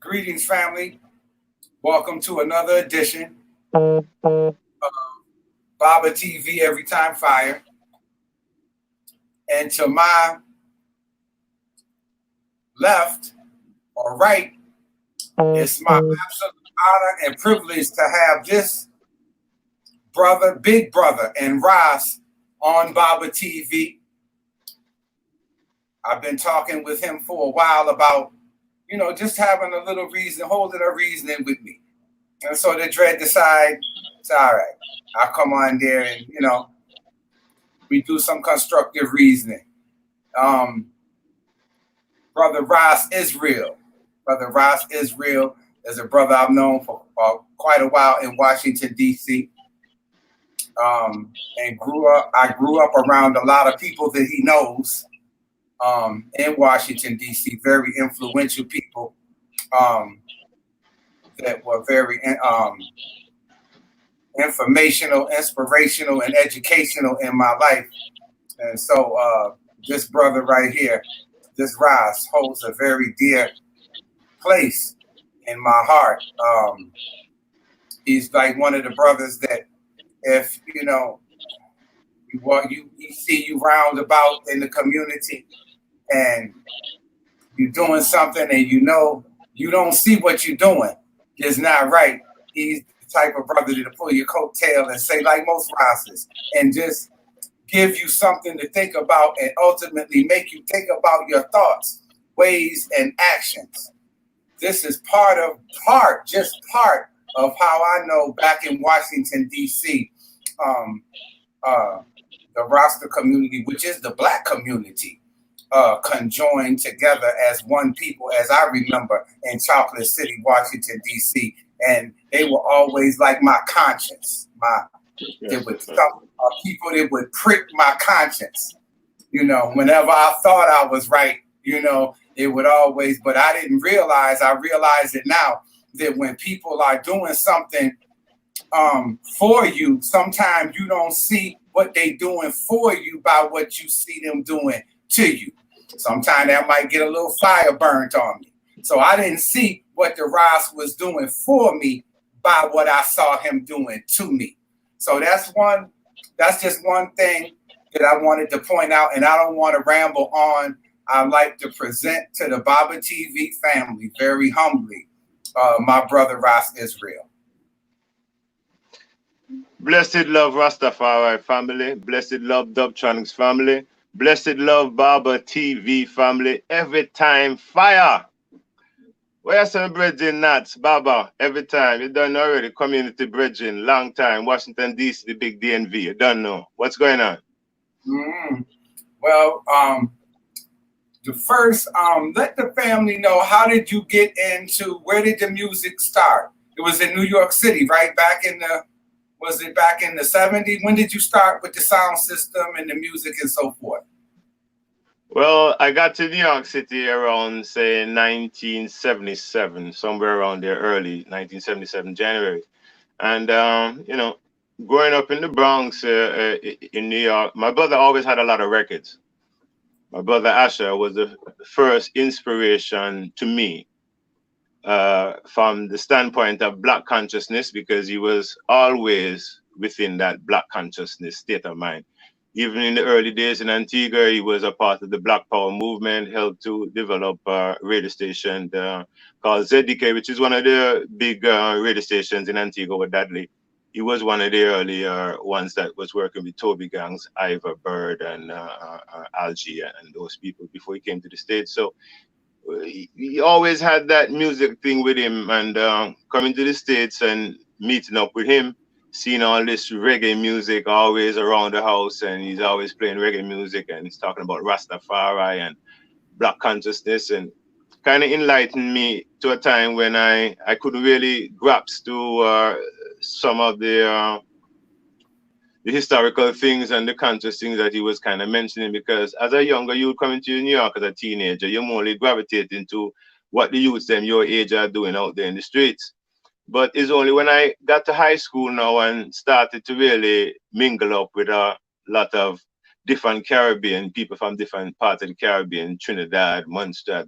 Greetings, family. Welcome to another edition of Baba TV Every Time Fire. And to my left or right, it's my absolute honor and privilege to have this brother, big brother, and Ross on Baba TV. I've been talking with him for a while about, just having a little reason, holding a reasoning with me. And so the dread decide, it's all right. I'll come on there and, we do some constructive reasoning. Um, Brother Ross Israel. Brother Ross Israel is a brother I've known for quite a while in Washington, D.C. And I grew up around a lot of people that he knows in Washington, D.C., very influential people that were very informational, inspirational, and educational in my life. And so this brother right here, this Ross, holds a very dear place in my heart. He's like one of the brothers that if, you see you round about in the community and you're doing something and you don't see what you're doing is not right. He's the type of brother to pull your coattail and say, like most Rosses, and just give you something to think about and ultimately make you think about your thoughts, ways, and actions. This is part of how I know back in Washington, D.C., the Rasta community, which is the Black community, conjoined together as one people, as I remember, in Chocolate City, Washington, D.C. And they were always like my conscience. People that would prick my conscience. Whenever I thought I was right, it would always, but I realize it now, that when people are doing something for you, sometimes you don't see what they doing for you by what you see them doing to you. Sometimes that might get a little fire burnt on me. So I didn't see what the Ross was doing for me by what I saw him doing to me. So that's just one thing that I wanted to point out, and I don't want to ramble on. I'd like to present to the Baba TV family very humbly my brother Ross Israel. Blessed love Rastafari family, blessed love Dubtronics family, blessed love Baba TV family, every time fire. Where some bridging nuts, Baba, every time. You done already, community bridging, long time, Washington DC, the big DNV, you don't know. What's going on? Well, the first, let the family know, how did you get into, where did the music start? It was in New York City, right? Was it back in the 70s? When did you start with the sound system and the music and so forth? Well, I got to New York City around, say, 1977, somewhere around there, early 1977, January. And, growing up in the Bronx, in New York, my brother always had a lot of records. My brother Asher was the first inspiration to me from the standpoint of Black consciousness, because he was always within that Black consciousness state of mind. Even in the early days in Antigua, he was a part of the Black Power movement, helped to develop a radio station called ZDK, which is one of the big radio stations in Antigua with Dudley. He was one of the earlier ones that was working with Toby Gangs, Ivor Bird, and Algie, and those people before he came to the States. So he always had that music thing with him, and coming to the States and meeting up with him, seeing all this reggae music always around the house, and he's always playing reggae music, and he's talking about Rastafari and Black consciousness, and kind of enlightened me to a time when I couldn't really grasp to some of the historical things and the conscious things that he was kind of mentioning, because as a younger youth coming to New York as a teenager, you're more gravitating to what the youths them your age are doing out there in the streets. But it's only when I got to high school now and started to really mingle up with a lot of different Caribbean people from different parts of the Caribbean, Trinidad, Munster,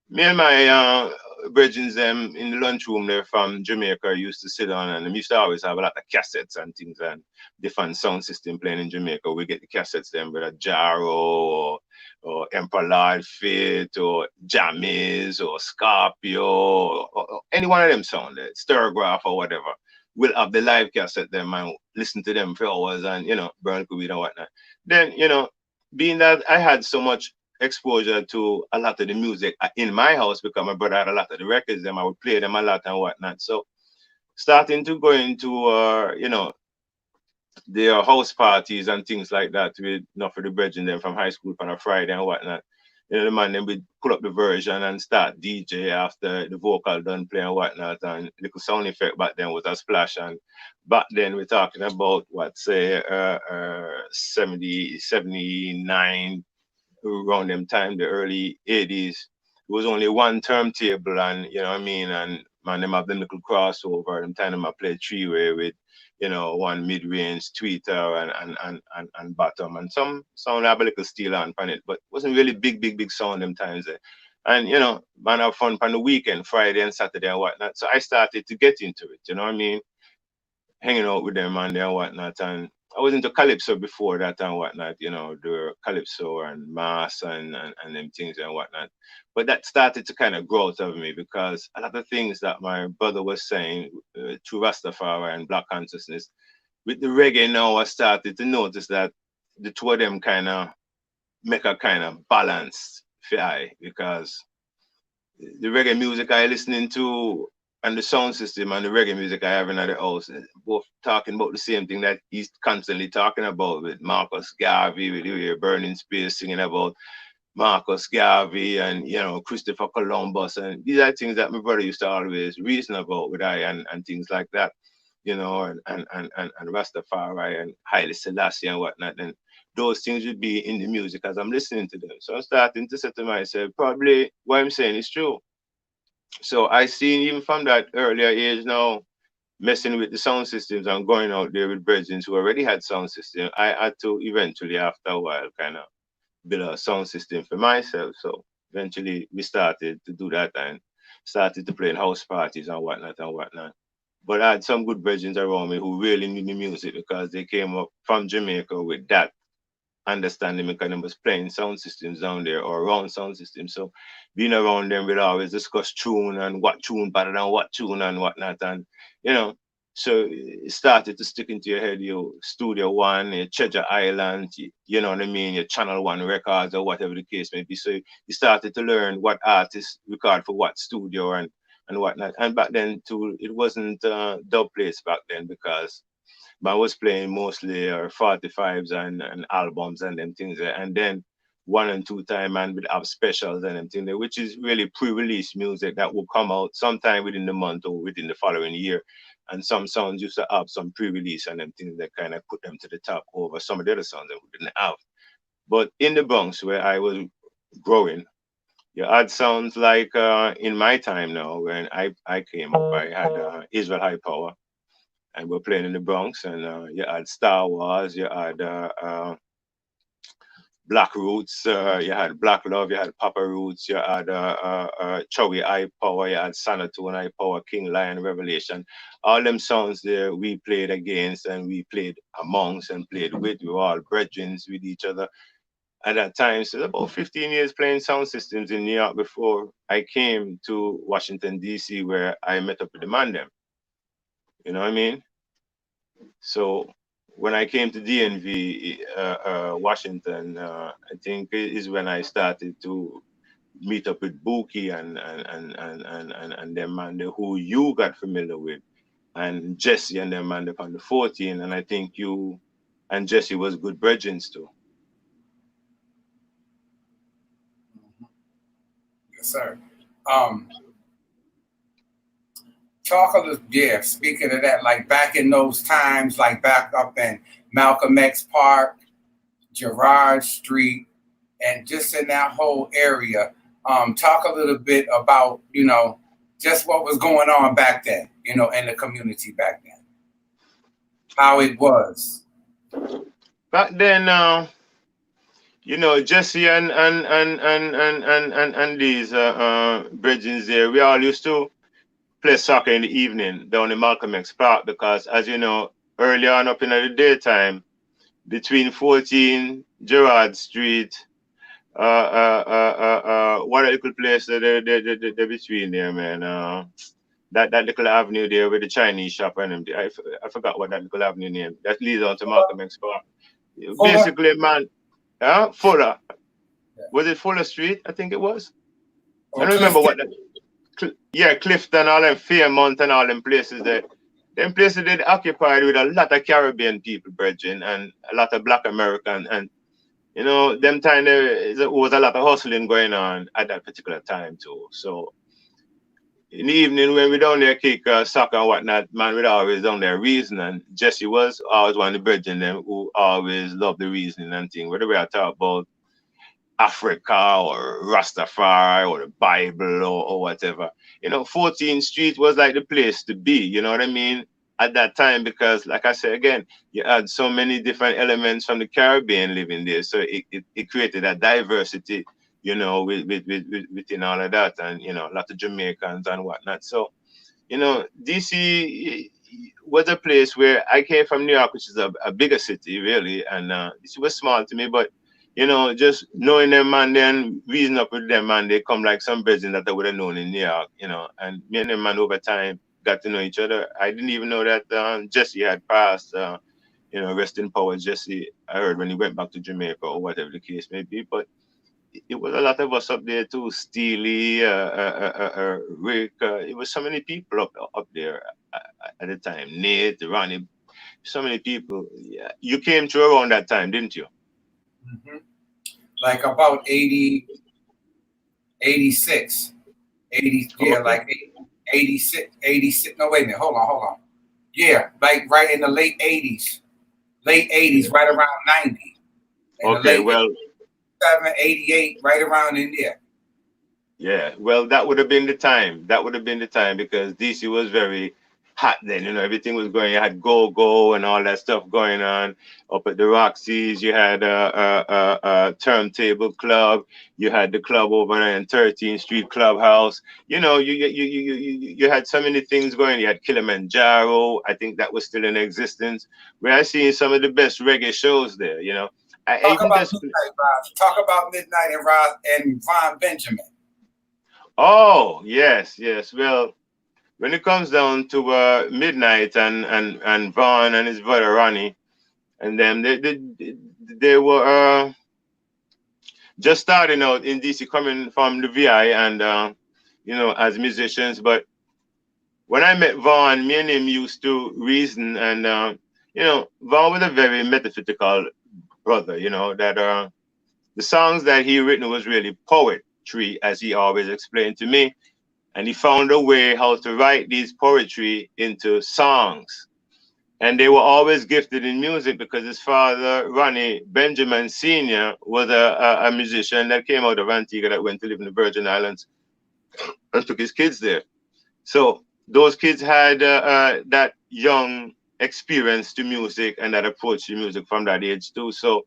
Me and my brethren them in the lunchroom there from Jamaica used to sit on, and we used to always have a lot of cassettes and things and different sound system playing in Jamaica. We get the cassettes then with a Jaro or Emperor Lord Fit or Jammies or Scorpio or any one of them sound there, Sturgraph or whatever. We'll have the live cassette them and listen to them for hours and burn weed and whatnot. Then, being that I had so much exposure to a lot of the music in my house because my brother had a lot of the records, them I would play them a lot and whatnot. So starting to go into their house parties and things like that with for the brethren them from high school on a Friday and whatnot. The man then would pull up the version and start DJ after the vocal done play and whatnot, and little sound effect back then was a splash. And back then we're talking about what say 70, 79, around them time, the early 80s. It was only one turntable, and you know what I mean, and man, them have them little crossover. Them time them I played three-way with, one mid-range tweeter and bottom, and some sound have a little steel on it, but it wasn't really big sound them times there. And man have fun on the weekend, Friday and Saturday and whatnot. So I started to get into it, you know what I mean? Hanging out with them and whatnot. And I was into calypso before that and whatnot, the calypso and mass and them things and whatnot. But that started to kind of grow out of me because a lot of things that my brother was saying through Rastafari and Black consciousness, with the reggae now, I started to notice that the two of them kind of make a kind of balance for I, because the reggae music I listening to and the sound system and the reggae music I have in the house, both talking about the same thing that he's constantly talking about with Marcus Garvey, with your Burning Space singing about Marcus Garvey and Christopher Columbus, and these are things that my brother used to always reason about with I and things like that, and Rastafari and Haile Selassie and whatnot. And those things would be in the music as I'm listening to them. So I'm starting to say to myself, probably what I'm saying is true. So I seen even from that earlier age now, messing with the sound systems and going out there with brethren who already had sound system, I had to eventually, after a while, kind of build a sound system for myself. So eventually we started to do that and started to play in house parties and whatnot and whatnot. But I had some good brethren around me who really knew the music because they came up from Jamaica with that understanding because I was playing sound systems down there or around sound systems. So being around them, we'd always discuss tune and what tune better than what tune and whatnot. And, so it started to stick into your head, your Studio One, your Treasure Island, you know what I mean, your Channel One records or whatever the case may be. So you started to learn what artists record for what studio and whatnot. And back then too, it wasn't dub plates back then because I was playing mostly 45s and albums and them things there. And then one and two time and would have specials and them things there, which is really pre-release music that will come out sometime within the month or within the following year. And some songs used to have some pre-release and them things that kind of put them to the top over some of the other songs that we didn't have. But in the Bronx where I was growing, you had sounds like in my time now when I came up, I had Israel High Power and we're playing in the Bronx, and you had Star Wars, you had Black Roots, you had Black Love, you had Papa Roots, you had Chowie High Power, you had Sanatone High Power, King Lion Revelation. All them songs there we played against and we played amongst and played with. We were all brethren with each other. At that time, so about 15 years playing sound systems in New York before I came to Washington, D.C., where I met up with the man them. You know what I mean? So when I came to DNV, Washington, I think is when I started to meet up with Buki and them man who you got familiar with, and Jesse and them man on the 14, and I think you and Jesse was good brethren too. Yes, sir. Um, Talk a little, yeah, speaking of that, like back in those times, like back up in Malcolm X Park, Gerard Street, and just in that whole area. Talk a little bit about, just what was going on back then, in the community back then, how it was. Back then, you know, Jesse and these brethren there, we all used to play soccer in the evening down in Malcolm X Park because, as you know, early on up in the daytime, between 14 Gerard Street, what a little place there between there, man. That little avenue there with the Chinese shop and them. I forgot what that little avenue name. That leads on to Malcolm X Park. Fuller. Basically, man, Fuller. Yeah. Was it Fuller Street? I think it was. I Or don't remember Clifton. what that. Yeah, Clifton, all them Fairmont and all them places there. Them places they occupied with a lot of Caribbean people, brethren, and a lot of Black American, and you know, them time there was a lot of hustling going on at that particular time too. So in the evening when we down there kick soccer and whatnot, man, we always down there reasoning. And Jesse was always one of the brethren them who always loved the reasoning and thing. Whether we are talking about Africa or Rastafari or the Bible or whatever. You know, 14th Street was like the place to be, you know what I mean? At that time, because like I said again, you had so many different elements from the Caribbean living there. So it created a diversity, you know, within all of that, and you know, a lot of Jamaicans and whatnot. So, you know, DC was a place where I came from New York, which is a bigger city, really, and DC was small to me, but you know, just knowing them man, then reason up with them man, they come like some brethren that I would have known in New York, you know, and me and them man over time got to know each other. I didn't even know that Jesse had passed. You know, rest in power, Jesse. I heard when he went back to Jamaica or whatever the case may be, but it was a lot of us up there too. Steely, Rick. It was so many people up there at the time. Nate, Ronnie, so many people. Yeah, you came through around that time, didn't you? Hmm. Like about 80, 86, 80. Yeah, Okay. like 86, 86. No, wait a minute. Hold on. Yeah, like right in the late 80s. Late 80s, Yeah. right around 90. In the Okay. late Well, 87, 88, right around in there. yeah. Well, that would have been the time. That would have been the time because DC was very hot then. You know, everything was going. You had Go Go and all that stuff going on up at the Roxy's. You had a turntable club. You had the club over there in 13th Street Clubhouse. You know, you had so many things going. You had Kilimanjaro. I think that was still in existence. Where I seen some of the best reggae shows there. You know, I Talk even about just Midnight, Rob. Talk about Midnight and Rob and Von Benjamin. oh yes, yes. Well, when it comes down to Midnight and Vaughn and his brother Ronnie and them, they were just starting out in DC, coming from the VI and you know, as musicians. But when I met Vaughn, me and him used to reason, and you know, Vaughn was a very metaphysical brother. You know that the songs that he written was really poetry, as he always explained to me, and he found a way how to write these poetry into songs. And they were always gifted in music because his father, Ronnie Benjamin Sr., was a musician that came out of Antigua that went to live in the Virgin Islands and took his kids there. So those kids had that young experience to music and that approach to music from that age too. So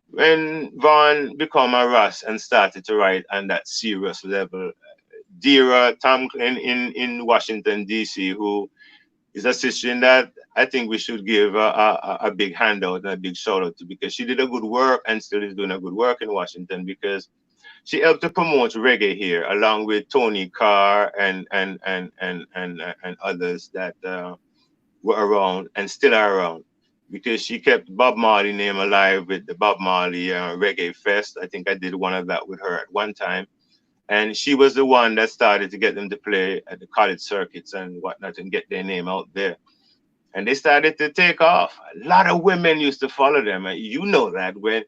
when Vaughn became a Russ and started to write on that serious level, Dira Tom in Washington D.C., who is a sister that I think we should give a big handout and a big shout out to because she did a good work and still is doing a good work in Washington because she helped to promote reggae here along with Tony Carr and others that were around and still are around because she kept Bob Marley name alive with the Bob Marley Reggae Fest. I think I did one of that with her at one time and she was the one that started to get them to play at the college circuits and whatnot and get their name out there. And they started to take off. A lot of women used to follow them. And you know that when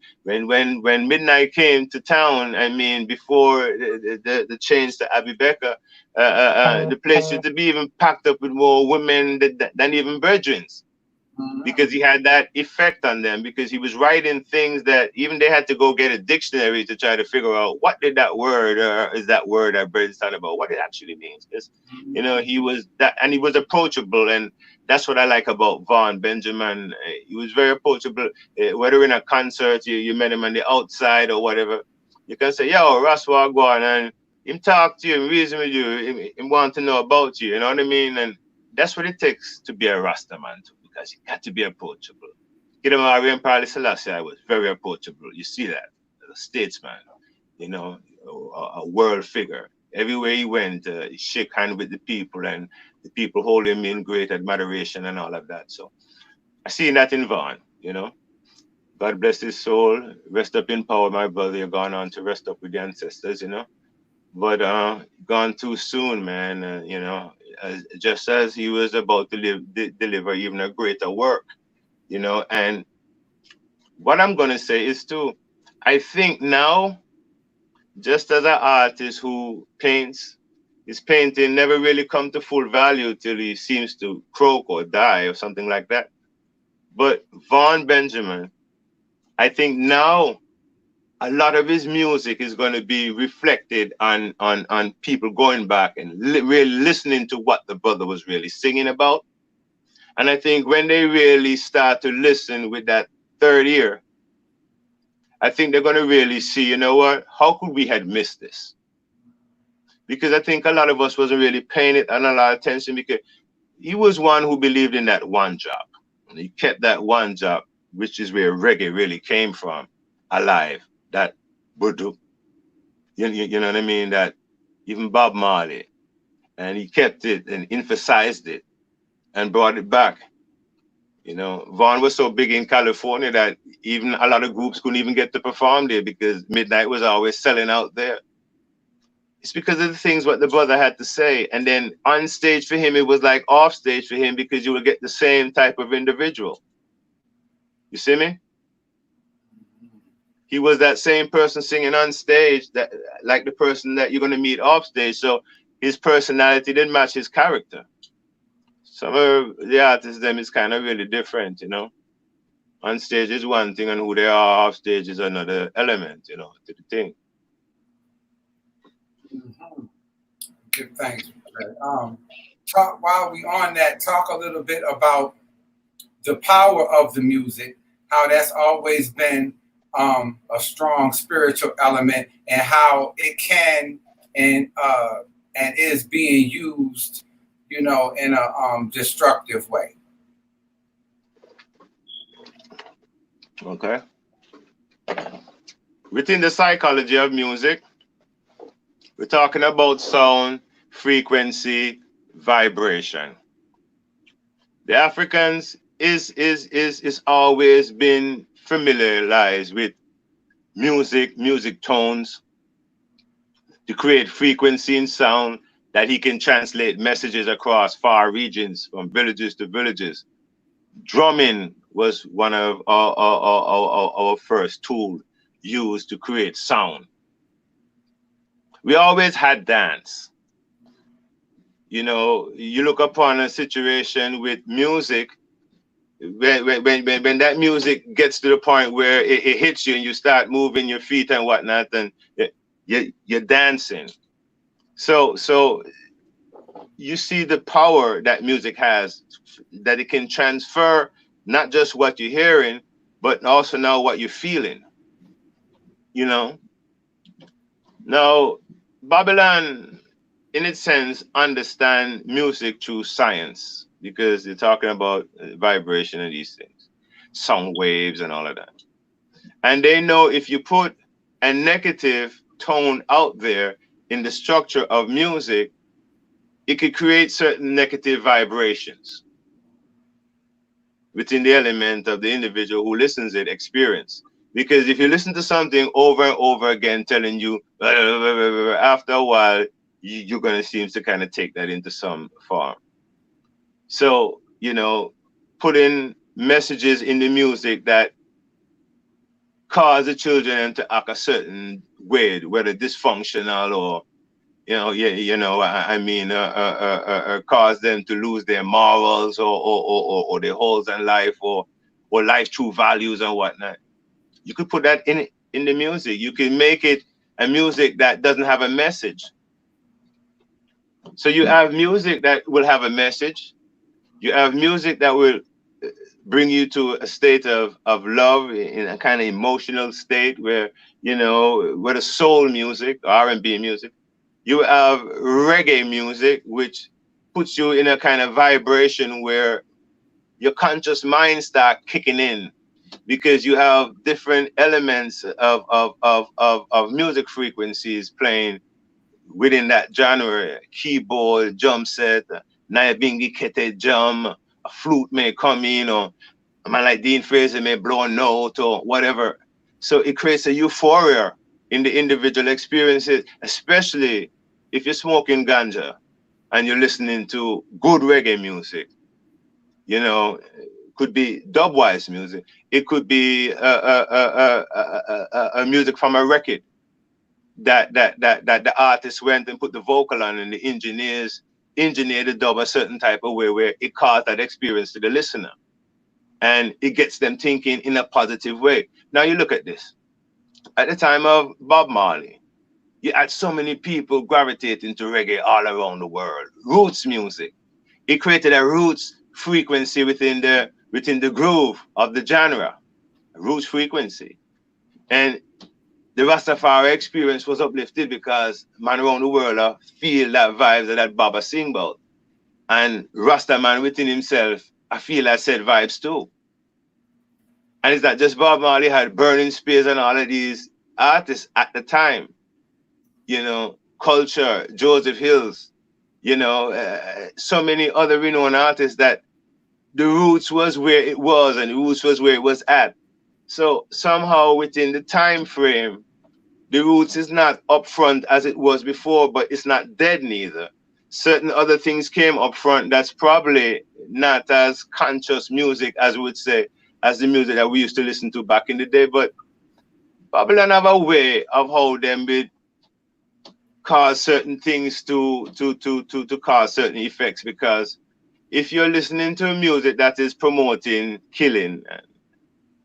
Midnight came to town, I mean, before the change to Abbey Becker, the place used to be even packed up with more women than even virgins. because he had that effect on them, because he was writing things that even they had to go get a dictionary to try to figure out what did that word, or is that word that Bird's talking about, what it actually means. Because, you know, he was that, and he was approachable, and that's what I like about Vaughn Benjamin. He was very approachable. Whether in a concert you met him on the outside or whatever, you can say, yo, Raswa, go on, and him talk to you, him reason with you, him want to know about you, you know what I mean? And that's what it takes to be a Rasta man too, because you got to be approachable. Kidamari and Pali Selassie was very approachable. You see that, a statesman, you know, a world figure. Everywhere he went, he shook hands with the people, and the people hold him in great admiration and all of that. So I see that in Vaughn, you know. God bless his soul. Rest up in power, my brother. You're gone on to rest up with the ancestors, you know. But gone too soon, man. You know, just as he was about to deliver even a greater work, you know. And what I'm gonna say is too, I think now, just as an artist who paints, his painting never really come to full value till he seems to croak or die or something like that. But Vaughn Benjamin, I think now a lot of his music is going to be reflected on people going back and really listening to what the brother was really singing about. And I think when they really start to listen with that third ear, I think they're going to really see, you know what, how could we had missed this? Because I think a lot of us wasn't really paying it a lot of attention, because he was one who believed in that one job. And he kept that one job, which is where reggae really came from, alive. That Budu, you know what I mean? That even Bob Marley, and he kept it and emphasized it and brought it back. You know, Vaughn was so big in California that even a lot of groups couldn't even get to perform there because midnight was always selling out there. It's because of the things what the brother had to say. And then on stage for him, it was like off stage for him, because you will get the same type of individual. You see me? He was that same person singing on stage, that like the person that you're going to meet off stage. So his personality didn't match his character. Some of the artists, them, is kind of really different, you know. On stage is one thing, and who they are off stage is another element, you know, to the thing. Good, thanks. Talk, while we on that, talk a little bit about the power of the music, how that's always been a strong spiritual element, and how it can and is being used, you know, in a destructive way. Okay. Within the psychology of music, we're talking about sound, frequency, vibration. The Africans is always been familiarized with music tones, to create frequency and sound that he can translate messages across far regions from villages to villages. Drumming was one of our first tools used to create sound. We always had dance. You know, you look upon a situation with music, when that music gets to the point where it hits you and you start moving your feet and whatnot, then you're dancing. So you see the power that music has, that it can transfer not just what you're hearing, but also now what you're feeling. You know, now Babylon, in its sense, understand music through science, because they're talking about vibration and these things, sound waves and all of that. And they know if you put a negative tone out there in the structure of music, it could create certain negative vibrations within the element of the individual who listens it experience. Because if you listen to something over and over again telling you, after a while, you're going to seem to kind of take that into some form. So, you know, putting messages in the music that cause the children to act a certain way, whether dysfunctional or I mean, cause them to lose their morals or their holes in life or life true values and whatnot. You could put that in the music. You can make it a music that doesn't have a message. So you have music that will have a message. You have music that will bring you to a state of love in a kind of emotional state where, where the soul music, R&B music. You have reggae music, which puts you in a kind of vibration where your conscious mind start kicking in because you have different elements of music frequencies playing within that genre. Keyboard, drum set, Nyabingi Kete drum, a flute may come in, or a man like Dean Fraser may blow a note or whatever. So it creates a euphoria in the individual experiences, especially if you're smoking ganja and you're listening to good reggae music. Could be dubwise music. It could be a music from a record that the artist went and put the vocal on, and the engineers engineered the dub a certain type of way where it caused that experience to the listener, and it gets them thinking in a positive way. Now you look at this. At the time of Bob Marley, you had so many people gravitating to reggae all around the world. Roots music. It created a roots frequency within the groove of the genre, roots frequency. And the Rastafari experience was uplifted because man around the world feel that vibes that Baba sing about. And Rasta man within himself, I feel that said vibes too. And it's not just Bob Marley, had Burning Spears and all of these artists at the time. Culture, Joseph Hills, so many other renowned artists that the roots was where it was and the roots was where it was at. So somehow within the time frame, the roots is not upfront as it was before, but it's not dead neither. Certain other things came up front that's probably not as conscious music as we would say, as the music that we used to listen to back in the day. But Babylon have a way of how them would cause certain things to cause certain effects, because if you're listening to music that is promoting killing and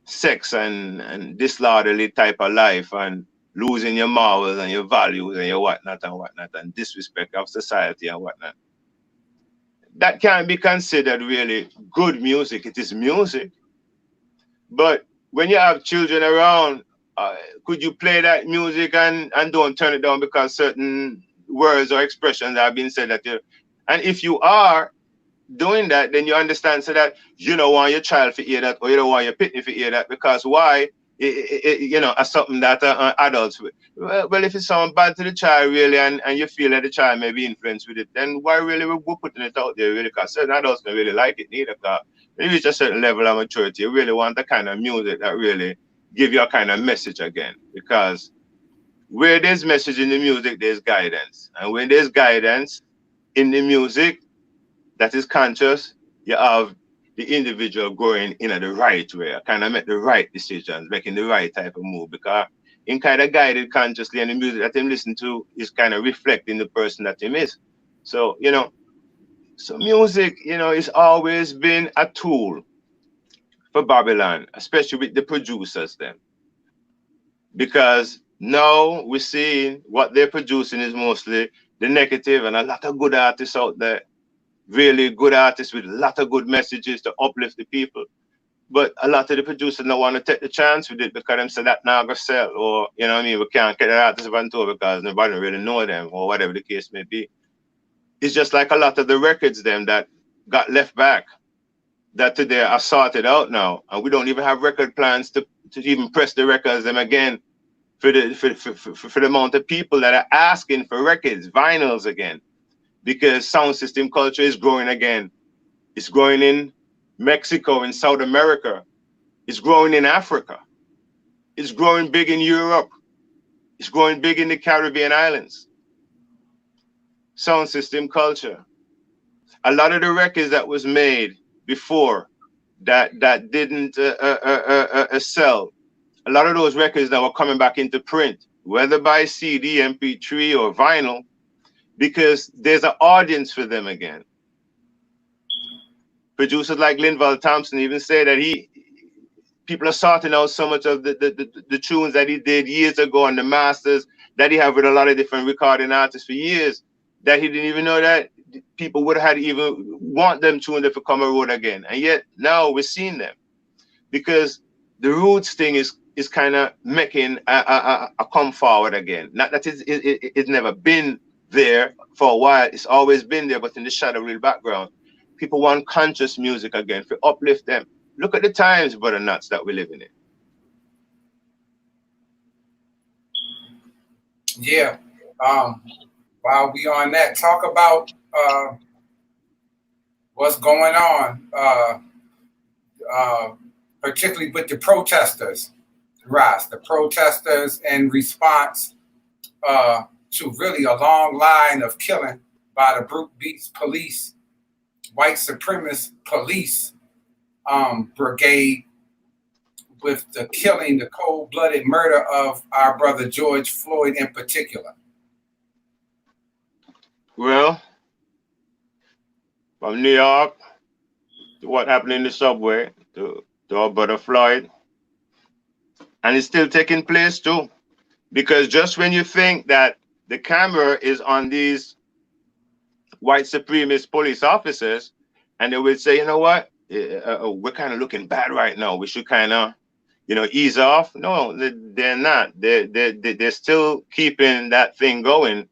sex and disorderly type of life and losing your morals and your values and your whatnot and disrespect of society and whatnot, that can't be considered really good music. It is music. But when you have children around, could you play that music and don't turn it down because certain words or expressions have been said that you, and if you are doing that, then you understand so that you don't want your child to hear that, or you don't want your pitney to hear that, because why? As something that adults with. Well, if it's something bad to the child really, and you feel that the child may be influenced with it, then why really we're putting it out there really? Because certain adults don't really like it neither. Because when you reach a certain level of maturity, you really want the kind of music that really give you a kind of message again. Because where there's message in the music, there's guidance, and when there's guidance in the music that is conscious, you have the individual going in the right way, kind of make the right decisions, making the right type of move, because in kind of guided consciously, and the music that him listen to is kind of reflecting the person that him is. So, so music, it's always been a tool for Babylon, especially with the producers then. Because now we're seeing what they're producing is mostly the negative, and a lot of good artists out there, really good artists with a lot of good messages to uplift the people. But a lot of the producers don't want to take the chance with it because them say that now go sell, or we can't get the artists on tour because nobody really know them, or whatever the case may be. It's just like a lot of the records them that got left back that today are sorted out now, and we don't even have record plans to even press the records them again for the amount of people that are asking for records, vinyls again, because sound system culture is growing again. It's growing in Mexico, in South America. It's growing in Africa. It's growing big in Europe. It's growing big in the Caribbean islands. Sound system culture. A lot of the records that was made before that didn't sell, a lot of those records that were coming back into print, whether by CD, MP3, or vinyl, because there's an audience for them again. Producers like Linval Thompson even say that people are sorting out so much of the tunes that he did years ago and the masters that he had with a lot of different recording artists for years, that he didn't even know that people would have even want them tunes if it come a road again. And yet now we're seeing them, because the roots thing is kind of making a come forward again. Not that it's never been there for a while. It's always been there, but in the shadow, real background. People want conscious music again to uplift them. Look at the times, brother Nuts, that we're living in. Yeah. While we on that, talk about what's going on, particularly with the protesters, Ross, the protesters in response to really a long line of killing by the brute beast police, white supremacist police brigade, with the killing, the cold-blooded murder of our brother George Floyd in particular. Well, from New York to what happened in the subway to our brother Floyd, and it's still taking place too, because just when you think that the camera is on these white supremacist police officers, and they will say, you know what, we're kind of looking bad right now, we should kind of, ease off. No, they're not. They're still keeping that thing going,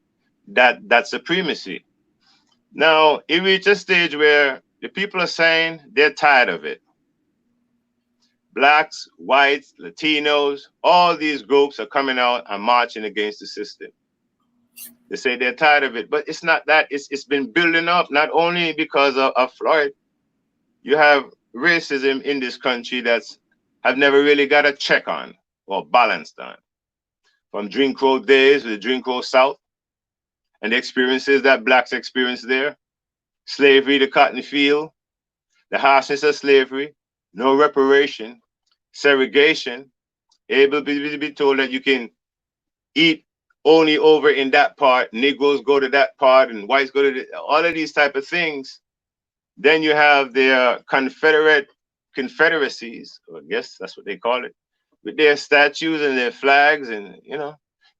that supremacy. Now, it reached a stage where the people are saying they're tired of it. Blacks, whites, Latinos, all these groups are coming out and marching against the system. They say they're tired of it, but it's not that. It's been building up, not only because of Floyd. You have racism in this country that's have never really got a check on or balanced on. From Jim Crow days to the Jim Crow South and the experiences that blacks experienced there, slavery, the cotton field, the harshness of slavery, no reparation, segregation, able to be told that you can eat only over in that part, Negroes go to that part and whites go to all of these type of things. Then you have their confederacies, or I guess that's what they call it, with their statues and their flags and,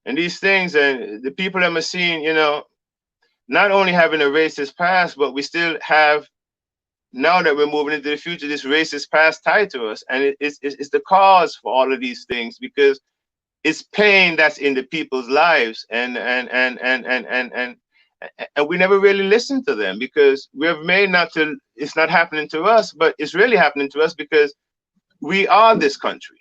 and these things. And the people that are seeing, not only having a racist past, but we still have, now that we're moving into the future, this racist past tied to us. And it's the cause for all of these things, because it's pain that's in the people's lives. And we never really listen to them, because we have made it's not happening to us, but it's really happening to us because we are this country.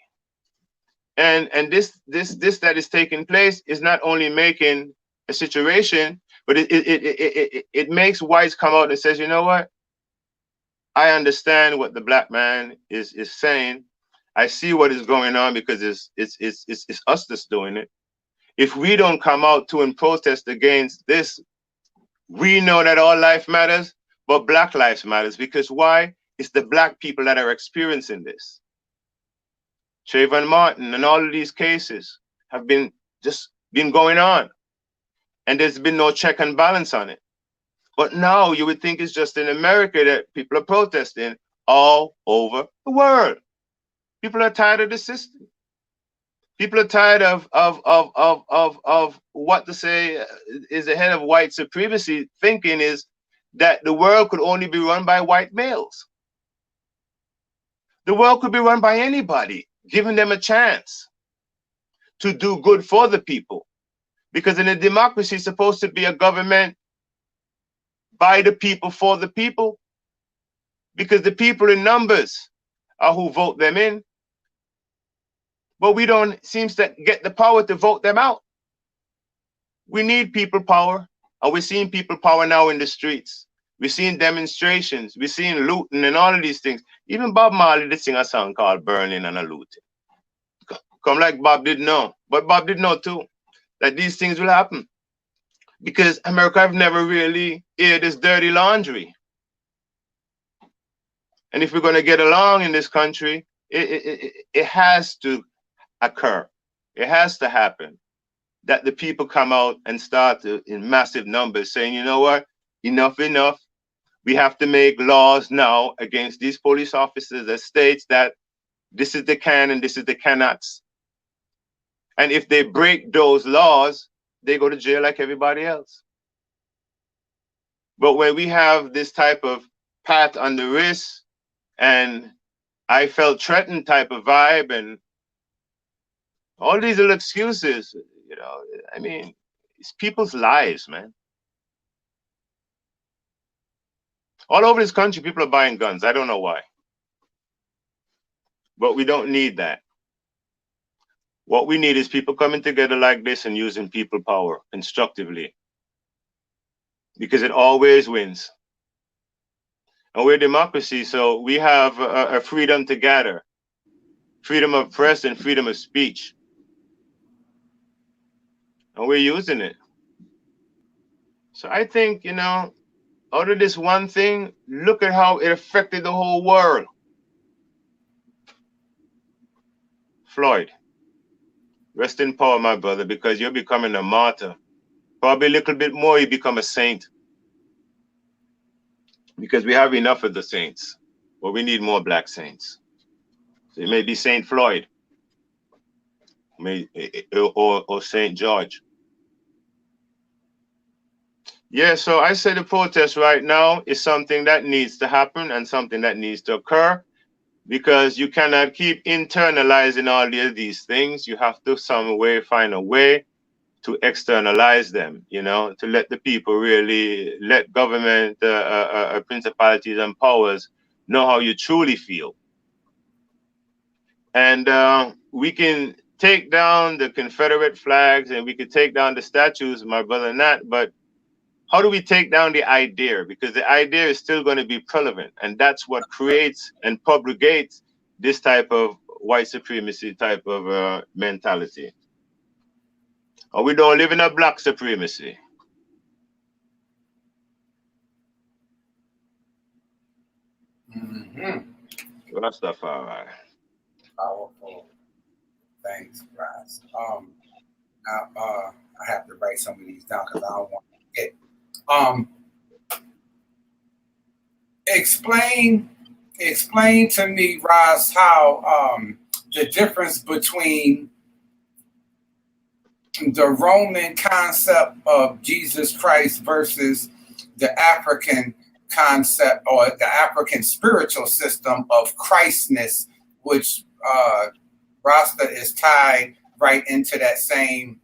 And this that is taking place is not only making a situation, but it makes whites come out and says, you know what? I understand what the black man is saying. I see what is going on, because it's us that's doing it. If we don't come out to and protest against this, we know that all life matters, but black lives matters. Because why? It's the black people that are experiencing this. Trayvon Martin and all of these cases have been going on, and there's been no check and balance on it. But now you would think it's just in America that people are protesting. All over the world, people are tired of the system. People are tired of what to say is the head of white supremacy thinking is that the world could only be run by white males. The world could be run by anybody, giving them a chance to do good for the people. Because in a democracy, it's supposed to be a government by the people, for the people. Because the people in numbers are who vote them in. But we don't seem to get the power to vote them out. We need people power, and we're seeing people power now in the streets. We're seeing demonstrations, we're seeing looting and all of these things. Even Bob Marley did sing a song called Burning and a Looting. Come like Bob didn't know, but Bob did know too, that these things will happen. Because America have never really aired this dirty laundry. And if we're going to get along in this country, it has to occur. It has to happen. that the people come out and start in massive numbers saying, you know what, enough, enough. We have to make laws now against these police officers that states that this is the can and this is the cannots. And if they break those laws, they go to jail like everybody else. But when we have this type of pat on the wrist and I felt threatened type of vibe and all these little excuses, you know, I mean, it's people's lives, man. All over this country, people are buying guns. I don't know why. But we don't need that. What we need is people coming together like this and using people power constructively. Because it always wins. And we're democracy, so we have a freedom to gather. Freedom of press and freedom of speech. And we're using it. So I think, you know, out of this one thing, look at how it affected the whole world. Floyd, rest in power, my brother, because you're becoming a martyr. Probably a little bit more, you become a saint. Because we have enough of the saints, but we need more black saints. So it may be Saint Floyd, or Saint George. Yeah, so I say the protest right now is something that needs to happen and something that needs to occur, because you cannot keep internalizing all these things. You have to find a way to externalize them, you know, to let the people really, let government, principalities and powers know how you truly feel. And we can take down the Confederate flags and we could take down the statues, my brother Nat, but how do we take down the idea? Because the idea is still going to be prevalent, and that's what creates and propagates this type of white supremacy type of mentality. Or we don't live in a black supremacy. Rastafari. Powerful. Thanks, Raz. I have to write some of these down because I don't want to forget. Explain to me, Raz, how the difference between the Roman concept of Jesus Christ versus the African concept or the African spiritual system of Christness, which Rasta is tied right into that same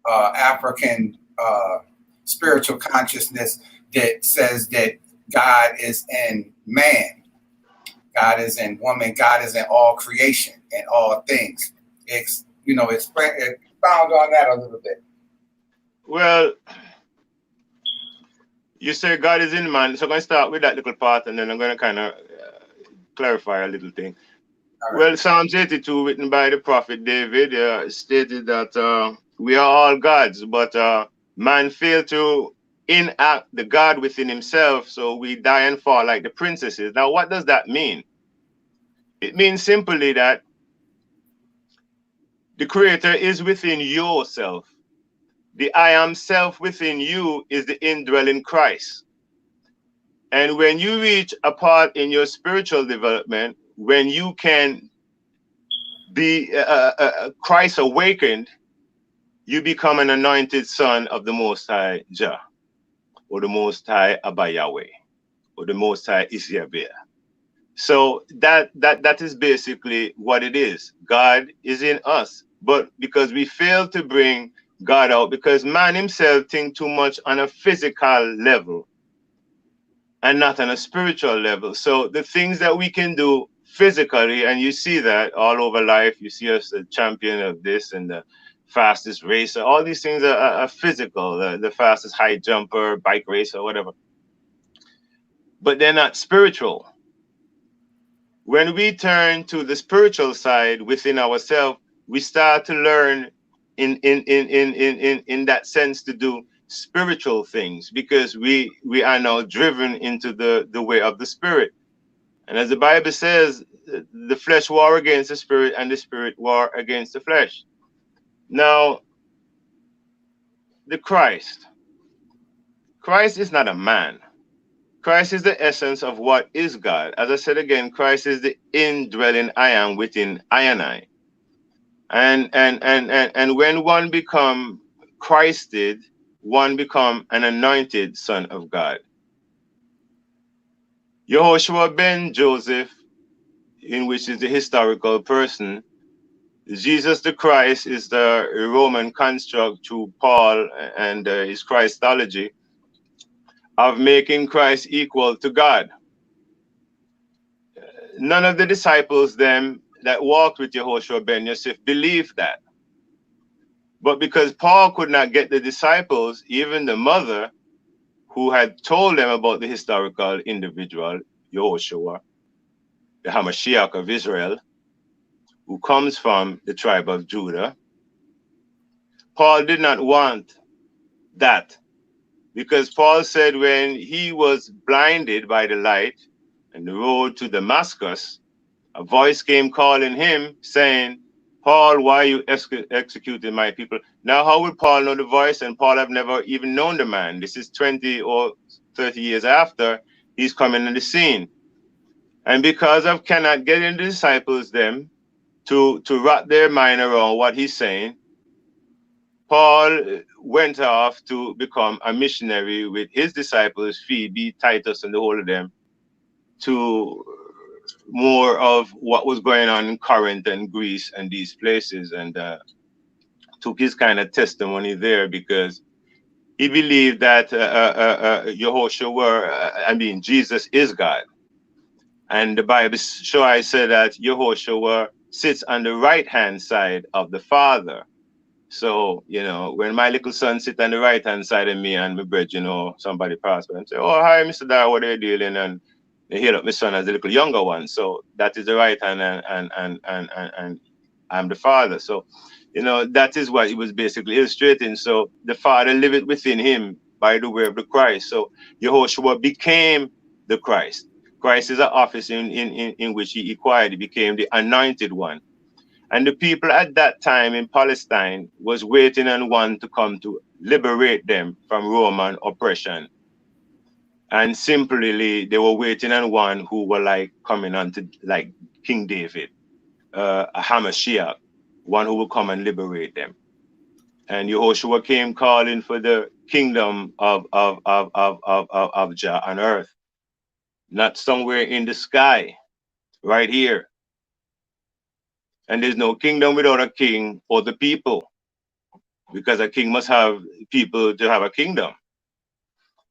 African spiritual consciousness that says that God is in man, God is in woman, God is in all creation and all things. Expound on that a little bit. Well, you say God is in man, so I'm going to start with that little part and then I'm going to kind of clarify a little thing. Right. Well, Psalms 82, written by the prophet David, stated that we are all gods, but man failed to enact the God within himself, so we die and fall like the princesses. Now, what does that mean? It means simply that the Creator is within yourself. The I am self within you is the indwelling Christ. And when you reach a part in your spiritual development, when you can be Christ awakened, you become an anointed son of the Most High Jah, or the Most High Abba Yahweh, or the Most High Isyabir. So that is basically what it is. God is in us, but because we fail to bring God out, because man himself thinks too much on a physical level and not on a spiritual level. So the things that we can do physically, and you see that all over life, you see us the champion of this and the fastest racer, all these things are physical, the fastest high jumper, bike racer, whatever. But they're not spiritual. When we turn to the spiritual side within ourselves, we start to learn in that sense to do spiritual things, because we are now driven into the way of the spirit. And as the Bible says, the flesh war against the spirit and the spirit war against the flesh. Now, the Christ. Christ is not a man. Christ is the essence of what is God. As I said again, Christ is the indwelling I am within I and I. And when one become Christed, one become an anointed son of God. Yehoshua ben Joseph, in which is the historical person, Jesus the Christ is the Roman construct through Paul and his Christology of making Christ equal to God. None of the disciples them that walked with Yehoshua ben Yosef believed that. But because Paul could not get the disciples, even the mother who had told them about the historical individual, Yehoshua, the Hamashiach of Israel, who comes from the tribe of Judah, Paul did not want that. Because Paul said when he was blinded by the light and the road to Damascus, a voice came calling him saying, Paul, why are you executing my people? Now, how would Paul know the voice? And Paul have never even known the man. This is 20 or 30 years after he's coming on the scene. And because of cannot getting the disciples them to wrap their mind around what he's saying, Paul went off to become a missionary with his disciples, Phoebe, Titus, and the whole of them, to more of what was going on in Corinth and Greece and these places, and took his kind of testimony there because he believed that Yehoshua, Jesus is God. And the Bible show I said that Yehoshua sits on the right-hand side of the Father. So, when my little son sit on the right-hand side of me and my brethren, somebody pass by and say, oh, hi, Mr. Dar, what are you doing? And they hear up my son as a little younger one. So that is the right hand and I'm the Father. So, that is what he was basically illustrating. So the Father liveth within him by the way of the Christ. So Yehoshua became the Christ. Christ is an office in which he acquired. He became the anointed one. And the people at that time in Palestine was waiting on one to come to liberate them from Roman oppression. And simply, they were waiting on one who were like coming onto like King David, a Hamashiach, one who will come and liberate them. And Yehoshua came calling for the kingdom of Jah on earth, not somewhere in the sky, right here. And there's no kingdom without a king or the people, because a king must have people to have a kingdom.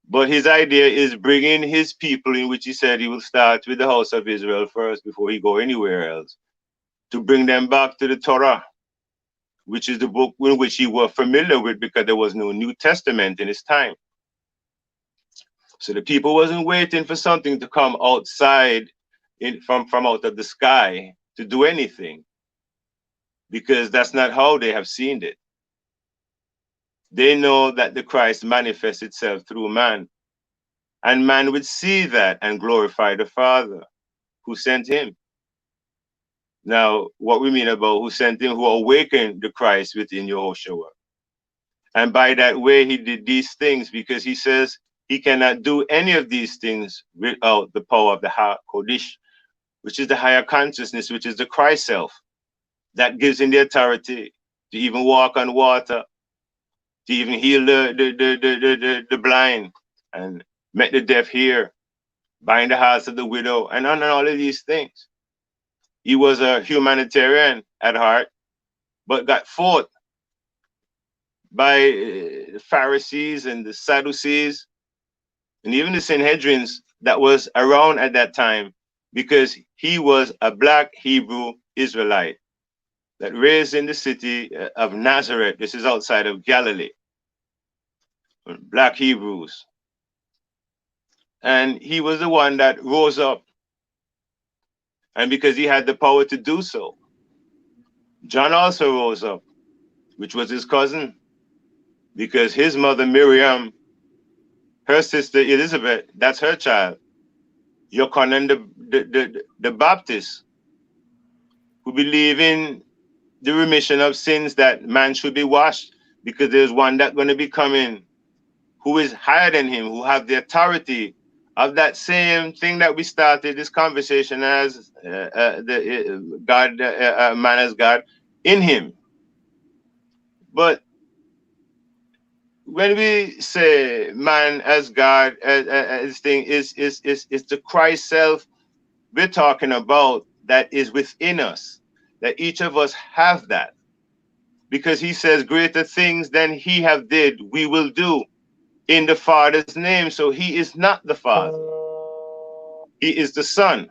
But his idea is bringing his people, in which he said he will start with the house of Israel first before he go anywhere else, to bring them back to the Torah, which is the book in which he was familiar with because there was no New Testament in his time. So the people wasn't waiting for something to come outside from out of the sky to do anything, because that's not how they have seen it. They know that the Christ manifests itself through man, and man would see that and glorify the Father who sent him. Now, what we mean about who sent him, who awakened the Christ within Yehoshua. And by that way, he did these things because he says he cannot do any of these things without the power of the HaKodesh, which is the higher consciousness, which is the Christ self, that gives him the authority to even walk on water, to even heal the blind and make the deaf hear, bind the hearts of the widow, and on and all of these things. He was a humanitarian at heart, but got fought by the Pharisees and the Sadducees, and even the Sanhedrins that was around at that time, because he was a black Hebrew Israelite that raised in the city of Nazareth. This is outside of Galilee. Black Hebrews. And he was the one that rose up. And because he had the power to do so, John also rose up, which was his cousin, because his mother Miriam, her sister Elizabeth, that's her child. Yochanan the Baptist, who believe in the remission of sins, that man should be washed because there's one that's going to be coming who is higher than him, who have the authority of that same thing that we started this conversation as the God, man as God in him. But when we say man as God, this thing is the Christ self we're talking about that is within us, that each of us have that, because he says greater things than he have did we will do in the Father's name. So he is not the Father, he is the Son.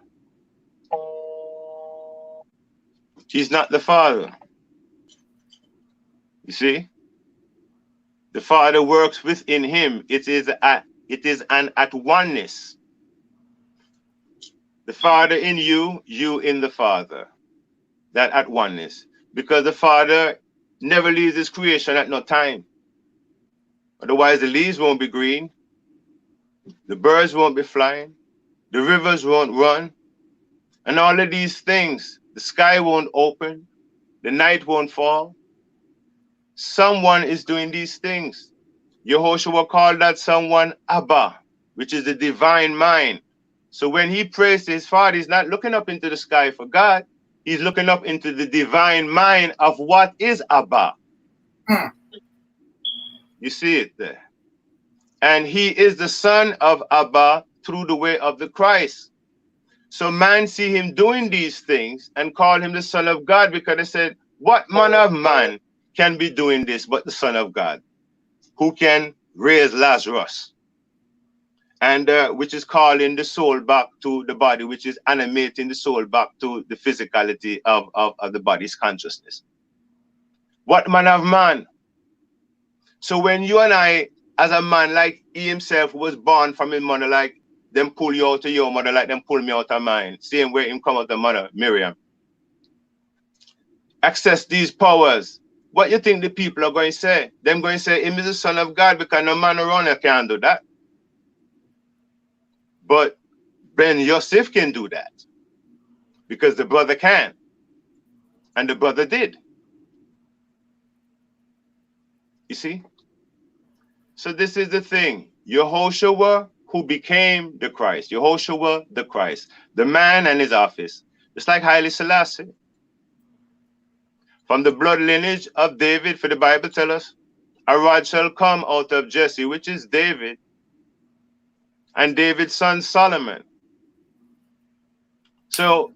He's not the Father. You see, the Father works within him. It is an at oneness. The Father in you, you in the Father. That at oneness. Because the Father never leaves his creation at no time. Otherwise, the leaves won't be green, the birds won't be flying, the rivers won't run, and all of these things. The sky won't open, the night won't fall. Someone is doing these things. Yehoshua called that someone Abba, which is the divine mind. So when he prays to his Father, he's not looking up into the sky for God. He's looking up into the divine mind of what is Abba. You see it there. And he is the son of Abba through the way of the Christ. So man see him doing these things and call him the son of God, because they said, what manner of man can be doing this but the Son of God, who can raise Lazarus, and which is calling the soul back to the body, which is animating the soul back to the physicality of the body's consciousness. What manner of man? So when you and I, as a man, like he himself was born from his mother, like them pull you out of your mother, like them pull me out of mine, same way him come out of mother, Miriam, access these powers. What you think the people are going to say? Them going to say him is the Son of God, because no man around here can do that. But Ben Yosef can do that, because the brother can, and the brother did. You see? So this is the thing. Yehoshua, who became the Christ, Yehoshua the Christ, the man and his office, just like Haile Selassie. From the blood lineage of David, for the Bible tells us, a rod shall come out of Jesse, which is David, and David's son Solomon. So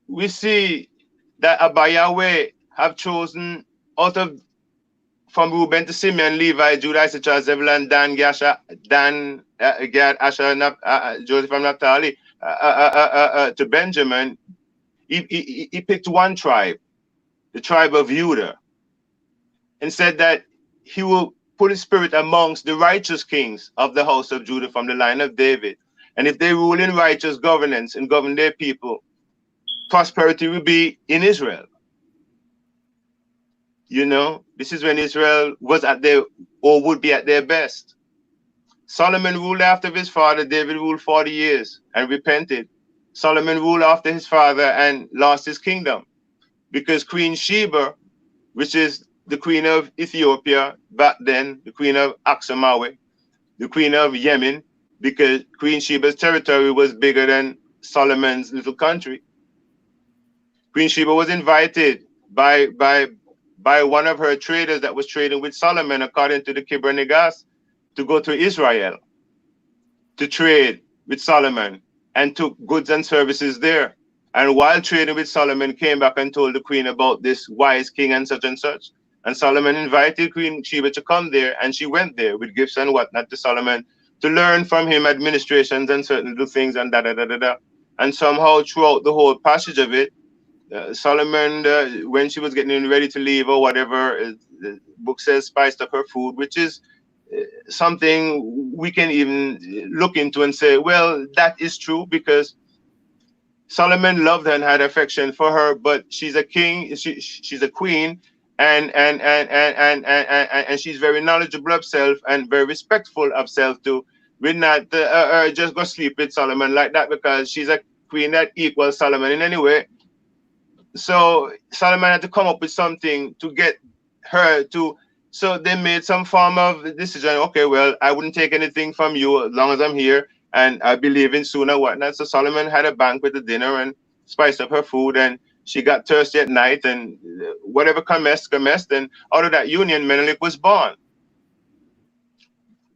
we see that Abba Yahweh have chosen out of, from Reuben to Simeon, Levi, Judah, Issachar, Zebulun, Dan, Gad, Asher, Joseph, and Naphtali, to Benjamin. He picked one tribe, the tribe of Judah, and said that he will put his spirit amongst the righteous kings of the house of Judah from the line of David. And if they rule in righteous governance and govern their people, prosperity will be in Israel. You know, this is when Israel was at their, or would be at their best. Solomon ruled after his father. David ruled 40 years and repented. Solomon ruled after his father and lost his kingdom, because Queen Sheba, which is the queen of Ethiopia back then, the queen of Aksamawe, the queen of Yemen, because Queen Sheba's territory was bigger than Solomon's little country. Queen Sheba was invited by one of her traders that was trading with Solomon, according to the Kibber Negas, to go to Israel to trade with Solomon, and took goods and services there. And while trading with Solomon, came back and told the queen about this wise king and such and such. And Solomon invited Queen Sheba to come there, and she went there with gifts and whatnot to Solomon to learn from him administrations and certain little things and da-da-da-da-da. And somehow throughout the whole passage of it, Solomon, when she was getting ready to leave or whatever, the book says, spiced up her food, which is something we can even look into and say, well, that is true, because Solomon loved her and had affection for her, but she's a king, she's a queen, and she's very knowledgeable of self and very respectful of self too. We're not just go sleep with Solomon like that, because she's a queen that equals Solomon in any way. So Solomon had to come up with something to get her to So they made some form of decision. Okay, well, I wouldn't take anything from you as long as I'm here, and I be leaving soon or whatnot. So Solomon had a banquet, a dinner, and spiced up her food, and she got thirsty at night, and whatever commenced, and out of that union, Menelik was born.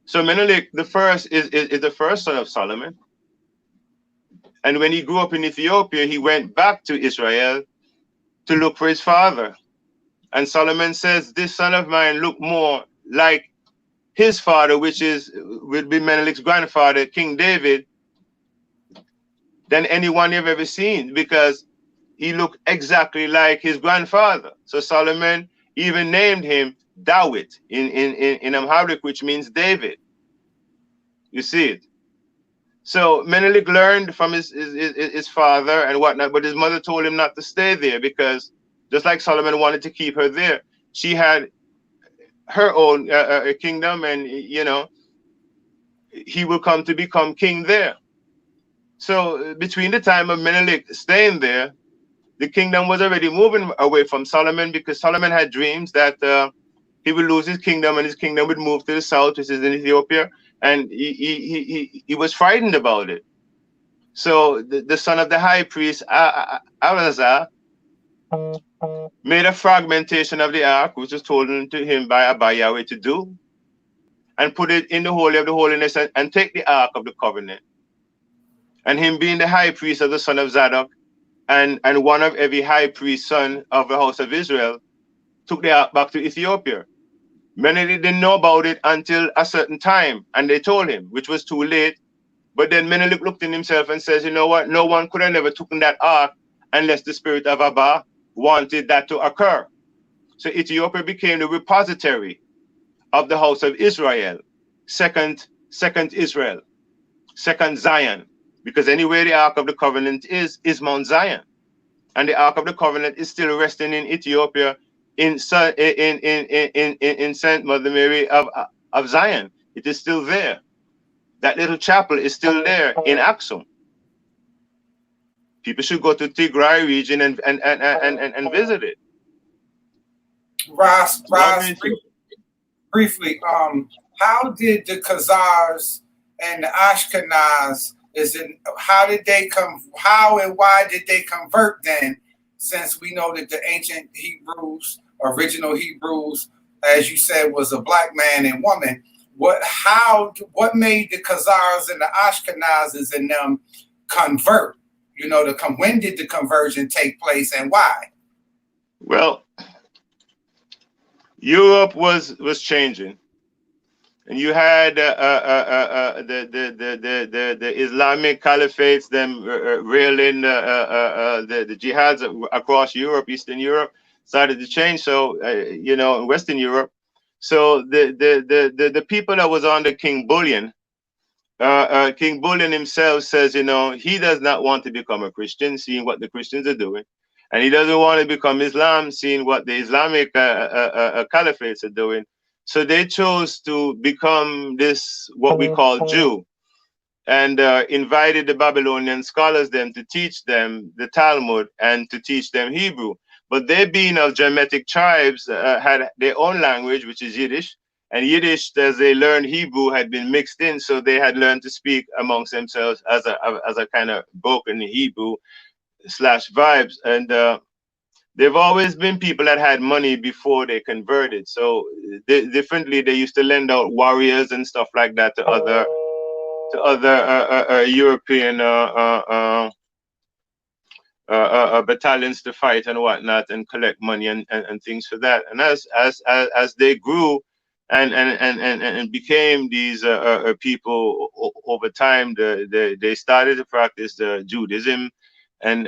So Menelik, the first, is the first son of Solomon. And when he grew up in Ethiopia, he went back to Israel to look for his father. And Solomon says, this son of mine looked more like his father, which would be Menelik's grandfather, King David, than anyone you've ever seen, because he looked exactly like his grandfather. So Solomon even named him Dawit in Amharic, which means David. You see it. So Menelik learned from his father and whatnot, but his mother told him not to stay there, because just like Solomon wanted to keep her there, she had her own kingdom, and he will come to become king there. So between the time of Menelik staying there, the kingdom was already moving away from Solomon, because Solomon had dreams that he would lose his kingdom and his kingdom would move to the south, which is in Ethiopia, and he was frightened about it. So the son of the high priest, Abazar, made a fragmentation of the ark, which was told to him by Yahweh to do, and put it in the Holy of the Holiness, and take the ark of the covenant. And him being the high priest of the son of Zadok, and one of every high priest son of the house of Israel, took the ark back to Ethiopia. Many didn't know about it until a certain time, and they told him, which was too late. But then Menelik looked in himself and says, you know what? No one could have never taken that ark unless the spirit of Abba wanted that to occur. So Ethiopia became the repository of the house of Israel, second Israel, second Zion, because anywhere the Ark of the Covenant is Mount Zion, and the Ark of the Covenant is still resting in Ethiopia, in Saint Mother Mary of Zion. It is still there. That little chapel is still there in Aksum. People should go to Tigray region and visit it. Ross, briefly, how did the Khazars and the Ashkenaz how and why did they convert then, since we know that the ancient Hebrews, original Hebrews, as you said, was a black man and woman? What made the Khazars and the Ashkenazes and them convert? When did the conversion take place and why? Well, Europe was changing, and you had the Islamic caliphates, them railing the jihads across Europe, Eastern Europe started to change. So in Western Europe, so the people that was under King Bullion, King Bullion himself says, he does not want to become a Christian, seeing what the Christians are doing. And he doesn't want to become Islam, seeing what the Islamic caliphates are doing. So they chose to become this, what we call Jew, and invited the Babylonian scholars then to teach them the Talmud and to teach them Hebrew. But they, being of Gemitic tribes, had their own language, which is Yiddish. And Yiddish, as they learned Hebrew, had been mixed in, so they had learned to speak amongst themselves as a kind of broken Hebrew / vibes. And they've always been people that had money before they converted. So differently, they used to lend out warriors and stuff like that to other European battalions to fight and whatnot, and collect money and things for that. And as they grew and became these people over time, they started to practice Judaism and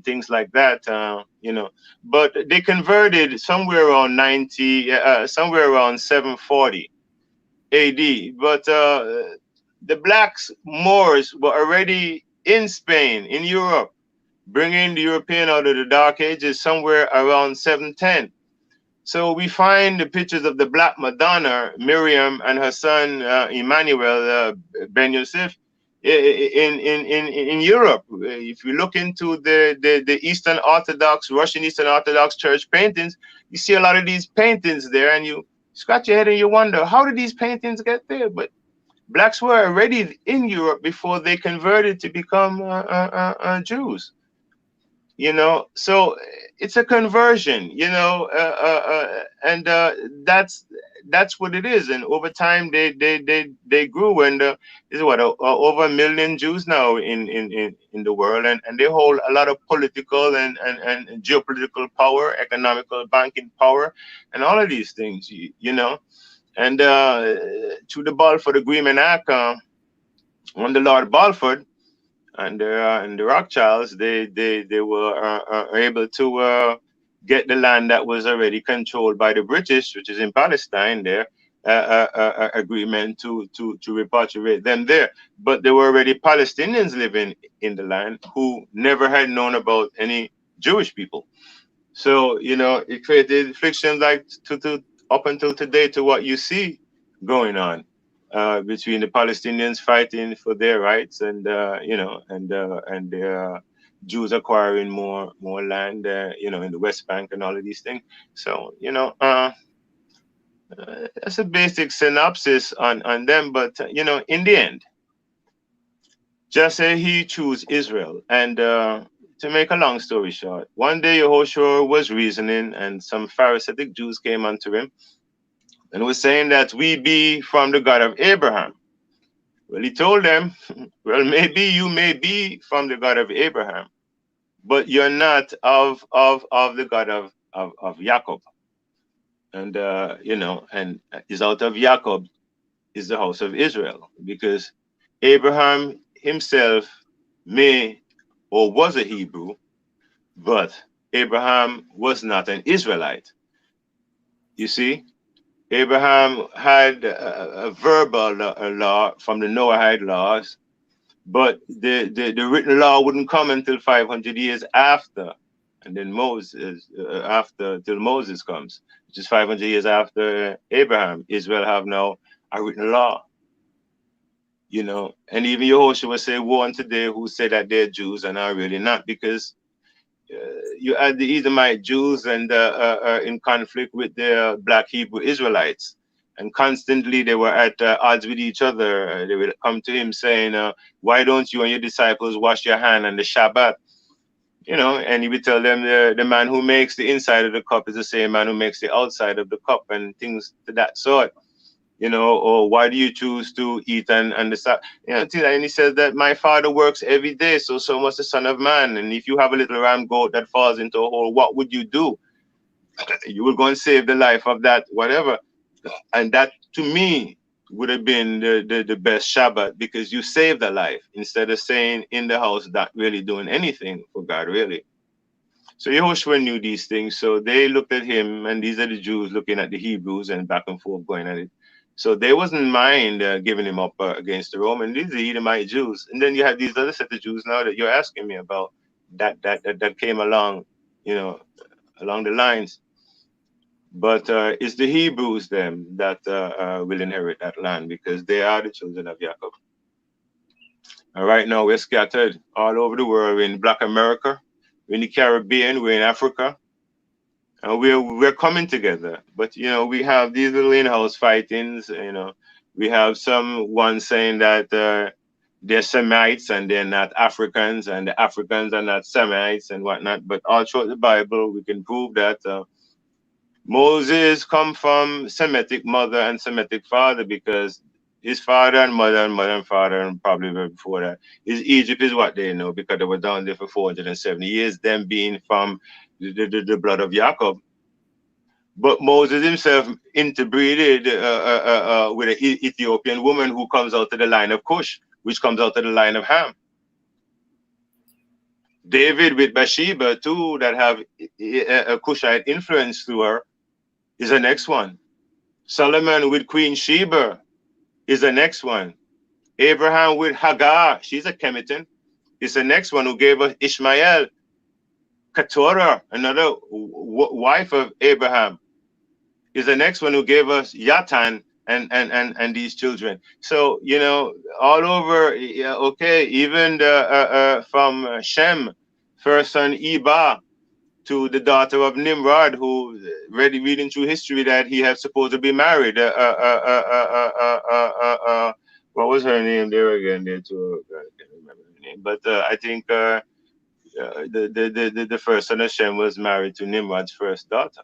things like that, But they converted somewhere around 740 AD. But the blacks, Moors, were already in Spain, in Europe, bringing the European out of the Dark Ages somewhere around 710. So we find the pictures of the Black Madonna, Miriam, and her son Emmanuel Ben Yosef, in Europe. If you look into the Eastern Orthodox, Russian Eastern Orthodox church paintings, you see a lot of these paintings there, and you scratch your head and you wonder, how did these paintings get there? But blacks were already in Europe before they converted to become Jews. So it's a conversion, and that's what it is. And over time they grew, and is what over 1 million Jews now in the world, and they hold a lot of political and geopolitical power, economical, banking power, and all of these things, and to the Balfour Agreement Act, under Lord Balfour and the Rothschilds, they were able to get the land that was already controlled by the British, which is in Palestine. There, agreement to repatriate them there, but there were already Palestinians living in the land who never had known about any Jewish people. So it created frictions like to up until today to what you see going on. Between the Palestinians fighting for their rights, and and the Jews acquiring more land, in the West Bank and all of these things. So that's a basic synopsis on them. But in the end, just say he chose Israel. And to make a long story short, one day Yehoshua was reasoning, and some Pharisaic Jews came unto him and was saying that we be from the God of Abraham. Well, he told them, well, maybe you may be from the God of Abraham, but you're not of the God of Jacob. And, and is out of Jacob is the house of Israel, because Abraham himself may or was a Hebrew, but Abraham was not an Israelite. You see? Abraham had a verbal law from the Noahide laws, but the written law wouldn't come until 500 years after, and then Moses till Moses comes, which is 500 years after Abraham. Israel have now a written law, and even Yehoshua will say, "Woe unto they who say that they're Jews and are really not," because you had the Edomite Jews and in conflict with the black Hebrew Israelites, and constantly they were at odds with each other. They would come to him saying, "Why don't you and your disciples wash your hand on the Shabbat?" And he would tell them, the man who makes the inside of the cup is the same man who makes the outside of the cup, and things to that sort. Or why do you choose to eat and the and he says that my Father works every day, so must the Son of Man. And if you have a little ram goat that falls into a hole, what would you do? You will go and save the life of that whatever. And that to me would have been the best Shabbat, because you saved a life instead of staying in the house not really doing anything for God, really. So Yehoshua knew these things, so they looked at him, and these are the Jews looking at the Hebrews, and back and forth going at it. So they wasn't mind giving him up against the Roman. These are the Edomite Jews, and then you have these other set of Jews now that you're asking me about that came along, along the lines. But it's the Hebrews them that will inherit that land, because they are the children of Jacob. And right now we're scattered all over the world. We're in Black America, we're in the Caribbean, we're in Africa. And we're coming together, but we have these little in-house fightings. We have someone saying that they're Semites and they're not Africans, and the Africans are not Semites and whatnot. But all throughout the Bible, we can prove that Moses come from Semitic mother and Semitic father, because his father and mother and father, and probably before that, is Egypt is what they know, because they were down there for 470 years, them being from the blood of Jacob. But Moses himself interbreeded with an Ethiopian woman who comes out of the line of Cush, which comes out of the line of Ham. David with Bathsheba too, that have a Cushite influence through her, is the next one. Solomon with Queen Sheba is the next one. Abraham with Hagar, she's a Kemetan, is the next one, who gave us Ishmael. Keturah, another wife of Abraham, is the next one, who gave us Yatan, and these children. So all over, yeah, okay, even from Shem, first son Eba, to the daughter of Nimrod, who reading through history that he had supposed to be married. What was her name there again? There too, I can't remember her name, but I think the first son of Shem was married to Nimrod's first daughter,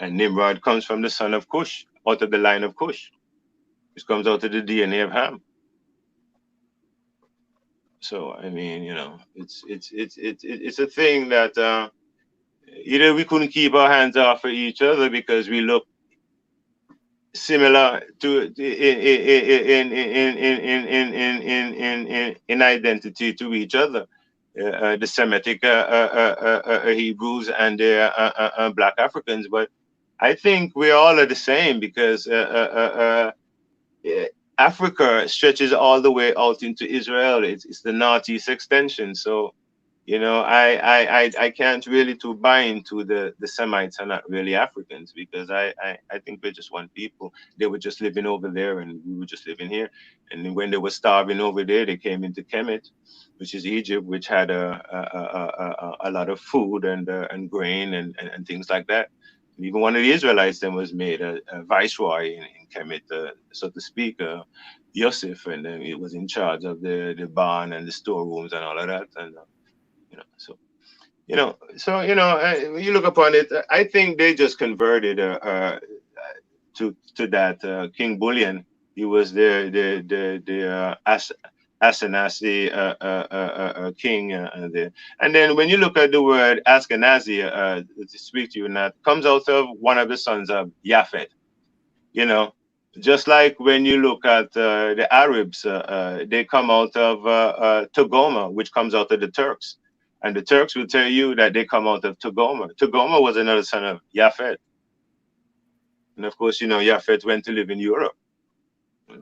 and Nimrod comes from the son of Cush, out of the line of Cush, which comes out of the DNA of Ham. So I mean, it's a thing that either we couldn't keep our hands off of each other because we look similar to in identity to each other, the Semitic Hebrews and the Black Africans. But I think we all are the same because Africa stretches all the way out into Israel. It's the northeast extension. So I can't really to buy into the Semites are not really Africans, because I think we're just one people. They were just living over there and we were just living here. And when they were starving over there, they came into Kemet, which is Egypt, which had a lot of food and grain and things like that. And even one of the Israelites then was made a viceroy in Kemet, so to speak, Yosef, and then he was in charge of the barn and the storerooms and all of that. And so when you look upon it, I think they just converted to that King Bullion. He was the Ashkenazi king, and then when you look at the word Ashkenazi, to speak to you, and that comes out of one of the sons of Japhet. Just like when you look at the Arabs, they come out of Togoma, which comes out of the Turks. And the Turks will tell you that they come out of Togoma. Togoma was another son of Japhet. And of course, Japhet went to live in Europe.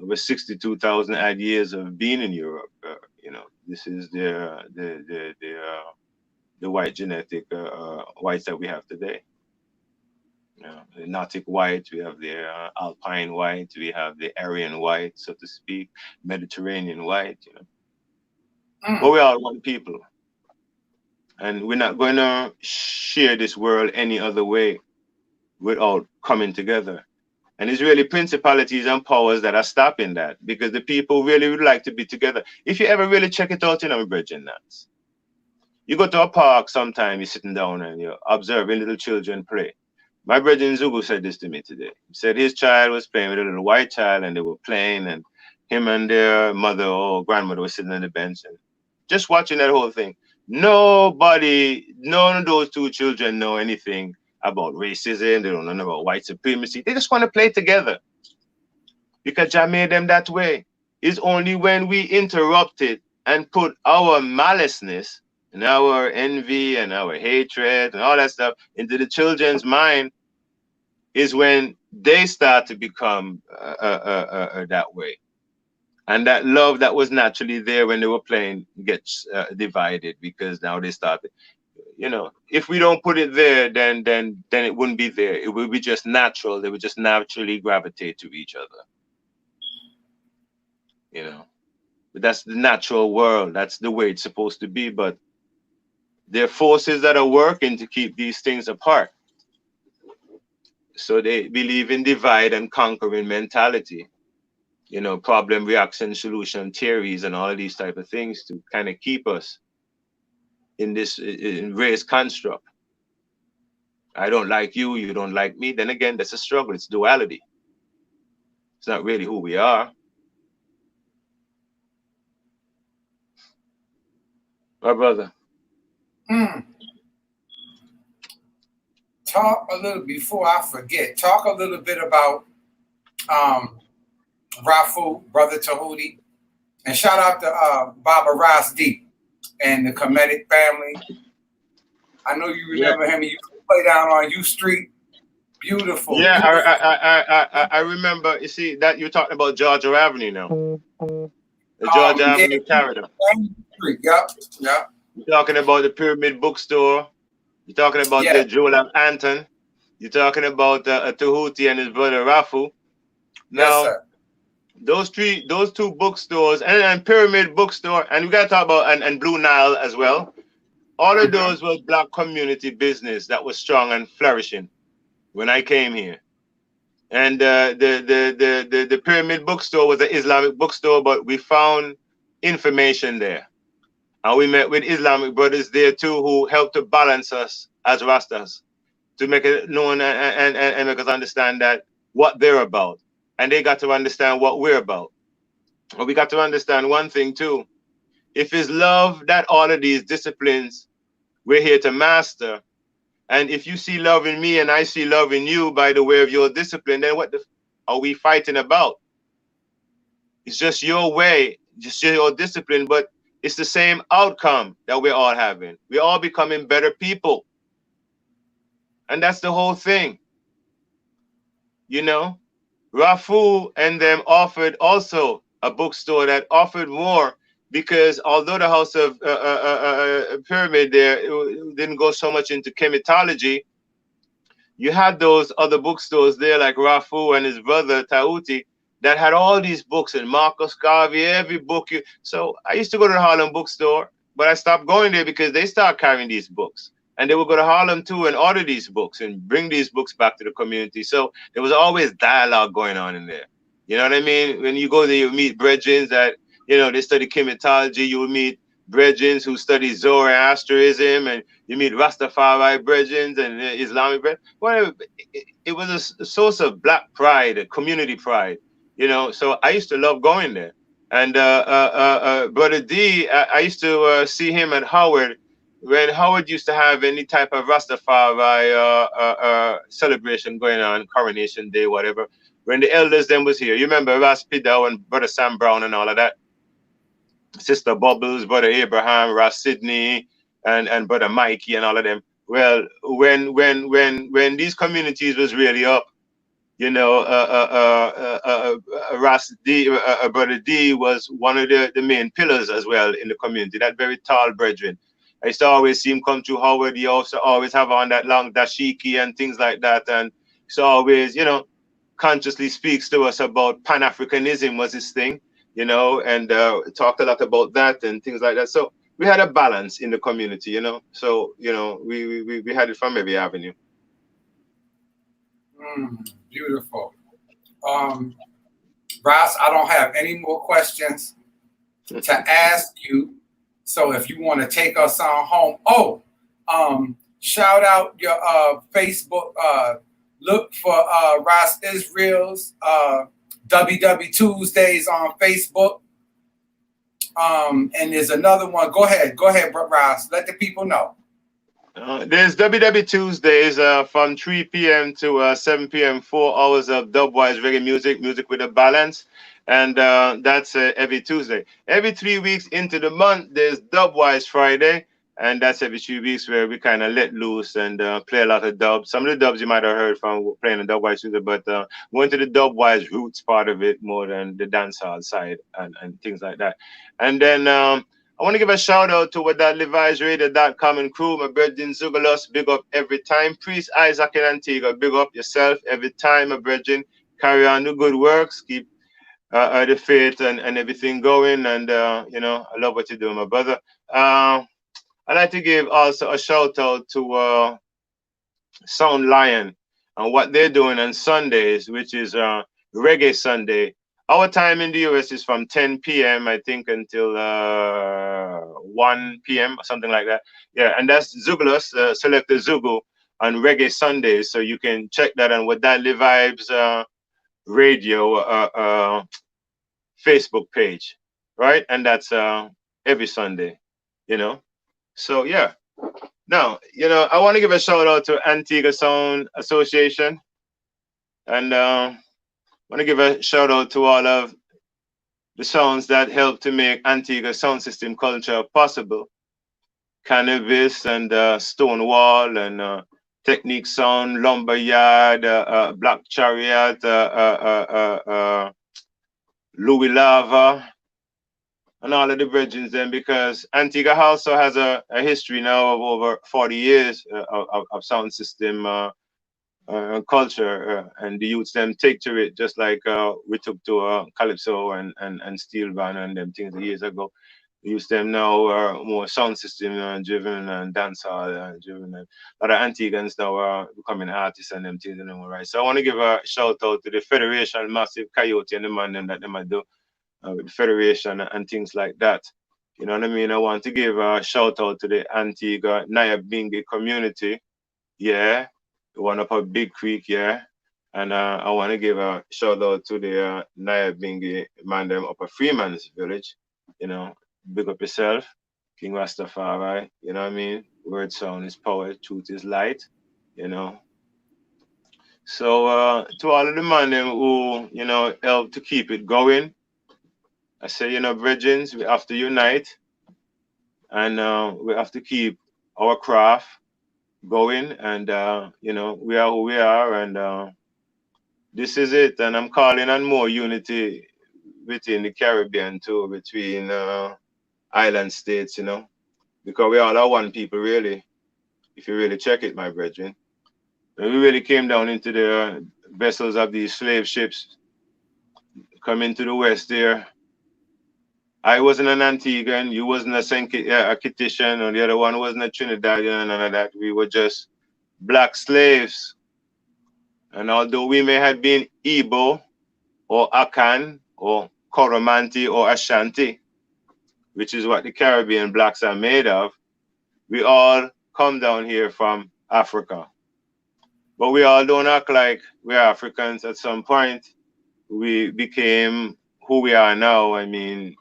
Over 62,000 odd years of being in Europe. This is the white genetic whites that we have today. The Nautic white, we have the Alpine white, we have the Aryan white, so to speak, Mediterranean white. But we're all one people. And we're not going to share this world any other way without coming together. And it's really principalities and powers that are stopping that, because the people really would like to be together. If you ever really check it out, Bridget Nats, you go to a park sometime, you're sitting down and you're observing little children play. My brother Zugu said this to me today. He said his child was playing with a little white child and they were playing, and him and their mother or grandmother were sitting on the bench and just watching that whole thing. None of those two children know anything about racism. They don't know about white supremacy. They just want to play together because Jah made them that way. It's only when we interrupt it and put our maliceness and our envy and our hatred and all that stuff into the children's mind is when they start to become that way. And that love that was naturally there when they were playing gets divided, because now they start, if we don't put it there, then it wouldn't be there. It would be just natural. They would just naturally gravitate to each other. But that's the natural world. That's the way it's supposed to be. But there are forces that are working to keep these things apart. So they believe in divide and conquering mentality. Problem, reaction, solution theories, and all of these type of things to kind of keep us in this race construct. I don't like you, you don't like me. Then again, that's a struggle. It's duality. It's not really who we are. My brother. Talk a little, before I forget, talk a little bit about Rafu, Brother Tahuti, and shout out to Baba Ras Deep and the Kemetic family. I know you remember him. He used to play down on U Street. Beautiful. Yeah, beautiful. I remember. You see that you're talking about Georgia Avenue now. The Georgia Avenue corridor. Yep. You're talking about the Pyramid Bookstore. You're talking about the Jewel of Anton. You're talking about Tahuti and his brother Rafu. Yes, Now, sir. those two bookstores and Pyramid Bookstore, and we got to talk about and Blue Nile as well. All of Hmm. those was black community business that was strong and flourishing when I came here. And the Pyramid Bookstore was an Islamic bookstore, but we found information there. And we met with Islamic brothers there too who helped to balance us as Rastas, to make it known and make us understand that what they're about. And they got to understand what we're about. And we got to understand one thing too. If it's love that all of these disciplines we're here to master, and if you see love in me and I see love in you by the way of your discipline, then are we fighting about? It's just your way, just your discipline, but it's the same outcome that we're all having. We're all becoming better people. And that's the whole thing, you know? Rafu and them offered also a bookstore that offered more because although the House of Pyramid there it didn't go so much into chematology, you had those other bookstores there like Rafu and his brother Tauti that had all these books and Marcus Garvey, every book you. So I used to go to the Harlem bookstore, but I stopped going there because they started carrying these books. And they would go to Harlem too and order these books and bring these books back to the community. So there was always dialogue going on in there. You know what I mean? When you go there, you meet brethren that, they study chematology. You will meet brethren who study Zoroastrianism, and you meet Rastafari brethren and Islamic brethren. Well, it was a source of black pride, a community pride. So I used to love going there. And Brother D, I used to see him at Howard when Howard used to have any type of Rastafari celebration going on, Coronation Day, whatever. When the elders then was here, you remember Ras Pidow and Brother Sam Brown and all of that. Sister Bubbles, Brother Abraham, Ross Sidney, and Brother Mikey and all of them. Well, when these communities was really up, Ross D, Brother D was one of the main pillars as well in the community. That very tall brethren. I used to always see him come to Howard. He also always have on that long dashiki and things like that, and so always, consciously speaks to us about Pan Africanism was his thing, and talked a lot about that and things like that. So we had a balance in the community. So we had it from every avenue. Beautiful. Ross, I don't have any more questions to ask you. So if you want to take us on home, shout out your Facebook. Look for Ross Israel's WW Tuesdays on Facebook. And there's another one. Go ahead, Ross. Let the people know. There's WW Tuesdays from 3 p.m. to 7 p.m. 4 hours of dubwise reggae music with a balance, and that's every Tuesday. Every 3 weeks into the month, there's Dubwise Friday, and that's every 3 weeks where we kind of let loose and play a lot of dubs. Some of the dubs you might have heard from playing the Dubwise Tuesday, but going to the Dubwise roots part of it more than the dancehall side and things like that. And then I want to give a shout out to what that Levi'sRadio.com and crew, my brethren Zugalos, big up every time. Priest Isaac and Antigua, big up yourself every time, my brethren. Carry on the good works, keep the faith and everything going. And, I love what you're doing, my brother. I'd like to give also a shout out to Sound Lion and what they're doing on Sundays, which is Reggae Sunday. Our time in the US is from 10 p.m. I think until 1 p.m. or something like that. Yeah, and that's Zuglus, Selector Zugu on Reggae Sundays. So you can check that on with that Vibes Radio Facebook page, right? And that's every Sunday, So yeah. Now, I want to give a shout out to Antigua Sound Association, and I want to give a shout out to all of the sounds that help to make Antigua sound system culture possible. Cannabis and Stonewall and Technique Sound, Lumberyard, Black Chariot, Louis Lava, and all of the bridges then, because Antigua also has a history now of over 40 years of sound system culture, and the youths them take to it just like we took to calypso and steel band and them things years ago. The youths them now are more sound system driven and dancehall driven, and a lot of Antiguans now are becoming artists and them things, right? So I want to give a shout out to the Federation, Massive Coyote, and the man them that them I do with the Federation and things like that. You know what I mean? I want to give a shout out to the Antigua Nyabingi community, yeah, the one up at Big Creek, yeah. And I want to give a shout out to the Nyabingi man them up at Freeman's Village, you know, big up yourself, King Rastafari, you know what I mean? Word sound is power, truth is light, you know. So to all of the man them who, help to keep it going, I say, brethren, we have to unite and we have to keep our craft going. And, we are who we are. And this is it. And I'm calling on more unity within the Caribbean too, between island states, because we all are one people, really, if you really check it, my brethren. When we really came down into the vessels of these slave ships coming to the west there, I wasn't an Antiguan, you wasn't a Kittian, or the other one wasn't a Trinidadian, none of that. We were just black slaves. And although we may have been Igbo or Akan or Coromantee or Ashanti, which is what the Caribbean blacks are made of, we all come down here from Africa. But we all don't act like we're Africans. At some point, we became who we are now. I mean,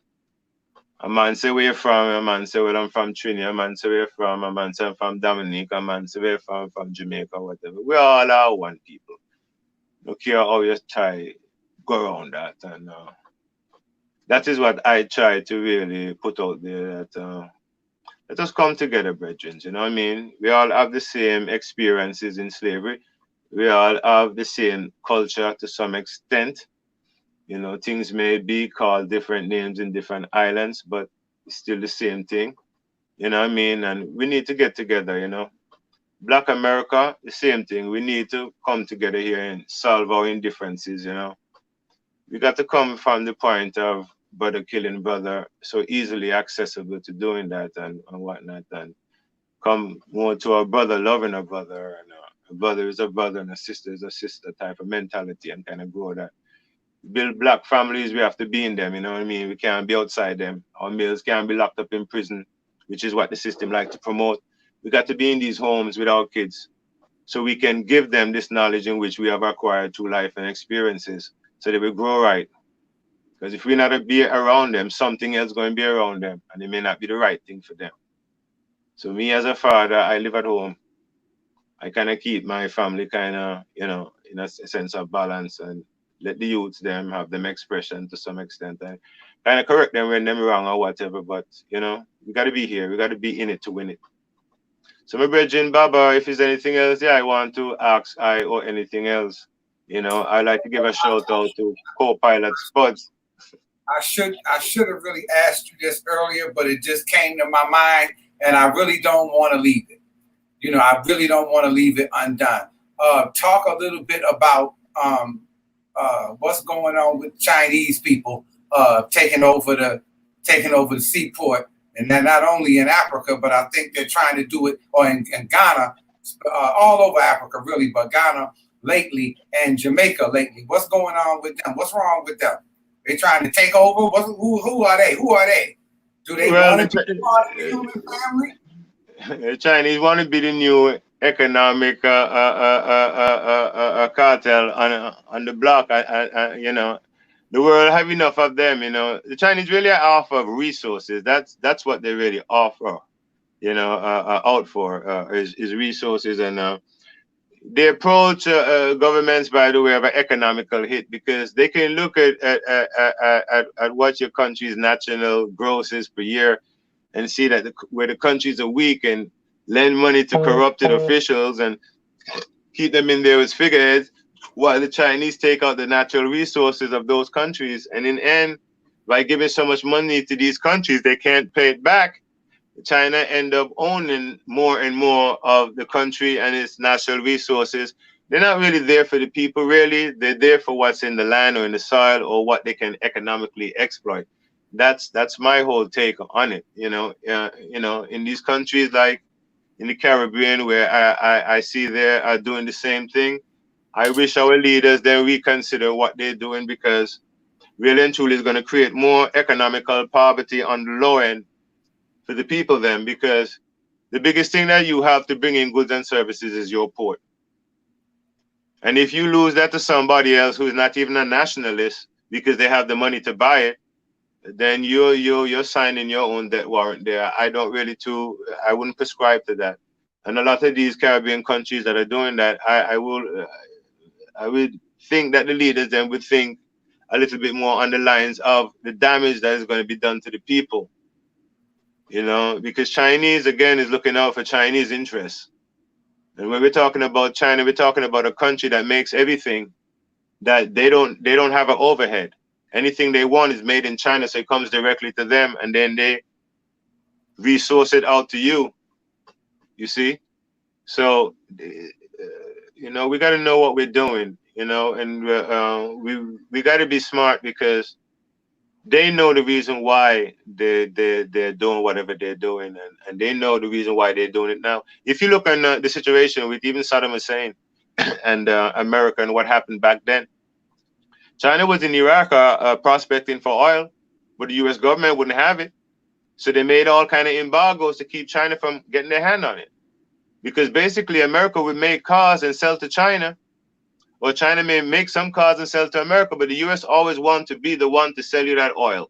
a man say where you from, a man say well I'm from Trinidad, a man say where you from, a man say I'm from Dominique, a man say where you from Jamaica, whatever. We all are one people. No care how you try go around that. And that is what I try to really put out there, that let us come together, brethren. You know what I mean? We all have the same experiences in slavery. We all have the same culture to some extent. Things may be called different names in different islands, but it's still the same thing. You know what I mean? And we need to get together. Black America, the same thing. We need to come together here and solve our indifferences. We got to come from the point of brother killing brother, so easily accessible to doing that and whatnot, and come more to a brother loving a brother, and a brother is a brother and a sister is a sister type of mentality, and kind of grow that. Build black families, we have to be in them, you know what I mean? We can't be outside them. Our males can't be locked up in prison, which is what the system like to promote. We got to be in these homes with our kids so we can give them this knowledge in which we have acquired through life and experiences so they will grow right. Because if we not be around them, something else going to be around them, and it may not be the right thing for them. So me as a father, I live at home. I kind of keep my family kind of, in a sense of balance, and let the youths them have them expression to some extent, and kind of correct them when they're wrong or whatever. But we got to be here. We got to be in it to win it. So my brethren, Baba, if there's anything else, I want to ask or anything else, I'd like to give a shout out to co-pilot Spuds. I should have really asked you this earlier, but it just came to my mind, and I really don't want to leave it. I really don't want to leave it undone. Talk a little bit about what's going on with Chinese people taking over the seaport, and then not only in Africa, but I think they're trying to do it, or in Ghana, all over Africa, really, but Ghana lately and Jamaica lately. What's going on with them? What's wrong with them? They trying to take over? Who are they? Who are they? Do they want to be part of the human family? The Chinese want to be the new economic cartel on the block. The world have enough of them. The Chinese really offer resources. That's what they really offer. Out for is resources, and they approach governments, by the way, of an economical hit, because they can look at what your country's national gross is per year and see that where the countries are weak, and lend money to corrupted officials and keep them in there as figureheads, while the Chinese take out the natural resources of those countries. And in the end, by giving so much money to these countries, they can't pay it back. China end up owning more and more of the country and its natural resources, They're not really there for the people, really. They're there for what's in the land or in the soil or what they can economically exploit. That's my whole take on it. In these countries like in the Caribbean, where I see they are doing the same thing. I wish our leaders then reconsider what they're doing, because really and truly is going to create more economical poverty on the low end for the people then, because the biggest thing that you have to bring in goods and services is your port. And if you lose that to somebody else who's not even a nationalist because they have the money to buy it, then you're signing your own debt warrant there. I wouldn't prescribe to that. And a lot of these Caribbean countries that are doing that, I would think that the leaders then would think a little bit more on the lines of the damage that is going to be done to the people. Because Chinese again is looking out for Chinese interests. And when we're talking about China, we're talking about a country that makes everything, that they don't have an overhead. Anything they want is made in China, so it comes directly to them, and then they resource it out to you. You see, so we got to know what we're doing. And we got to be smart, because they know the reason why they're doing whatever they're doing, and they know the reason why they're doing it now. If you look at the situation with even Saddam Hussein and America and what happened back then, China was in Iraq prospecting for oil, but the U.S. government wouldn't have it, so they made all kind of embargoes to keep China from getting their hand on it. Because basically, America would make cars and sell to China, or China may make some cars and sell to America, but the U.S. always want to be the one to sell you that oil,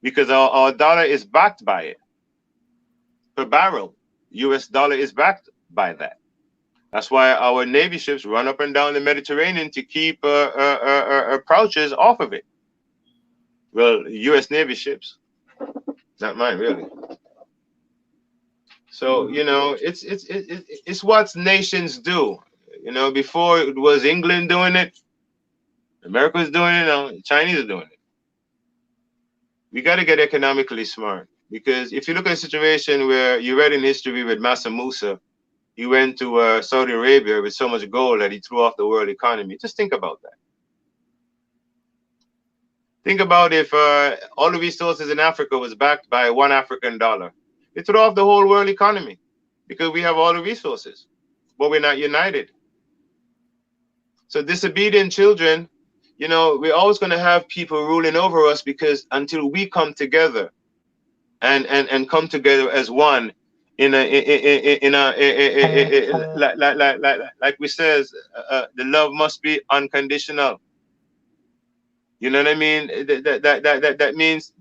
because our dollar is backed by it. Per barrel, U.S. dollar is backed by that. That's why our Navy ships run up and down the Mediterranean to keep approaches off of it. Well, U.S. Navy ships, not mine, really. So it's what nations do. Before it was England doing it, America was doing it. Now Chinese are doing it. We got to get economically smart, because if you look at a situation where you read in history with Massa Musa, he went to Saudi Arabia with so much gold that he threw off the world economy. Just think about that. Think about if all the resources in Africa was backed by one African dollar. It threw off the whole world economy, because we have all the resources, but we're not united. So disobedient children, we're always going to have people ruling over us, because until we come together and come together as one like we says, the love must be unconditional. You know what I mean? That means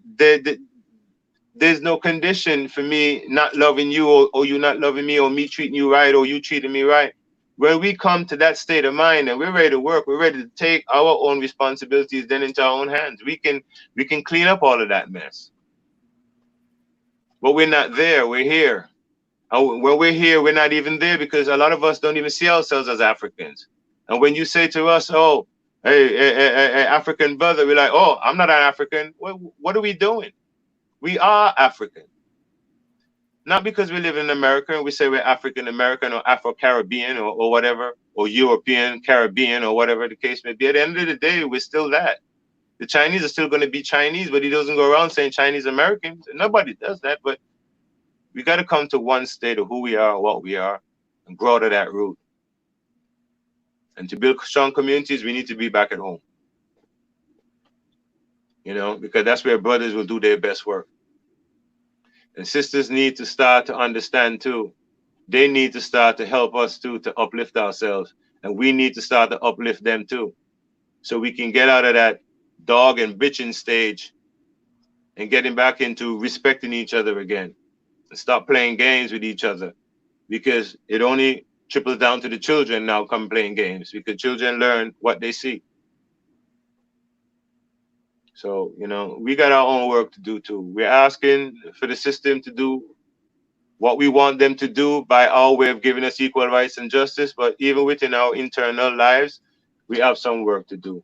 there's no condition for me not loving you, or you not loving me, or me treating you right, or you treating me right. When we come to that state of mind and we're ready to work, we're ready to take our own responsibilities then into our own hands. We can clean up all of that mess. But we're not there. We're here. And when we're here, we're not even there, because a lot of us don't even see ourselves as Africans. And when you say to us, "Oh, hey, African brother," we're like, "Oh, I'm not an African." What are we doing? We are African. Not because we live in America and we say we're African American or Afro Caribbean or whatever, or European Caribbean or whatever the case may be. At the end of the day, we're still that. The Chinese are still going to be Chinese, but he doesn't go around saying Chinese Americans. Nobody does that. But we got to come to one state of who we are, what we are, and grow to that root. And to build strong communities, we need to be back at home. Because that's where brothers will do their best work. And sisters need to start to understand too. They need to start to help us too, to uplift ourselves. And we need to start to uplift them too. So we can get out of that dog and bitching stage and getting back into respecting each other again. And stop playing games with each other. Because it only trickles down to the children now come playing games. Because children learn what they see. So, we got our own work to do too. We're asking for the system to do what we want them to do by our way of giving us equal rights and justice. But even within our internal lives, we have some work to do.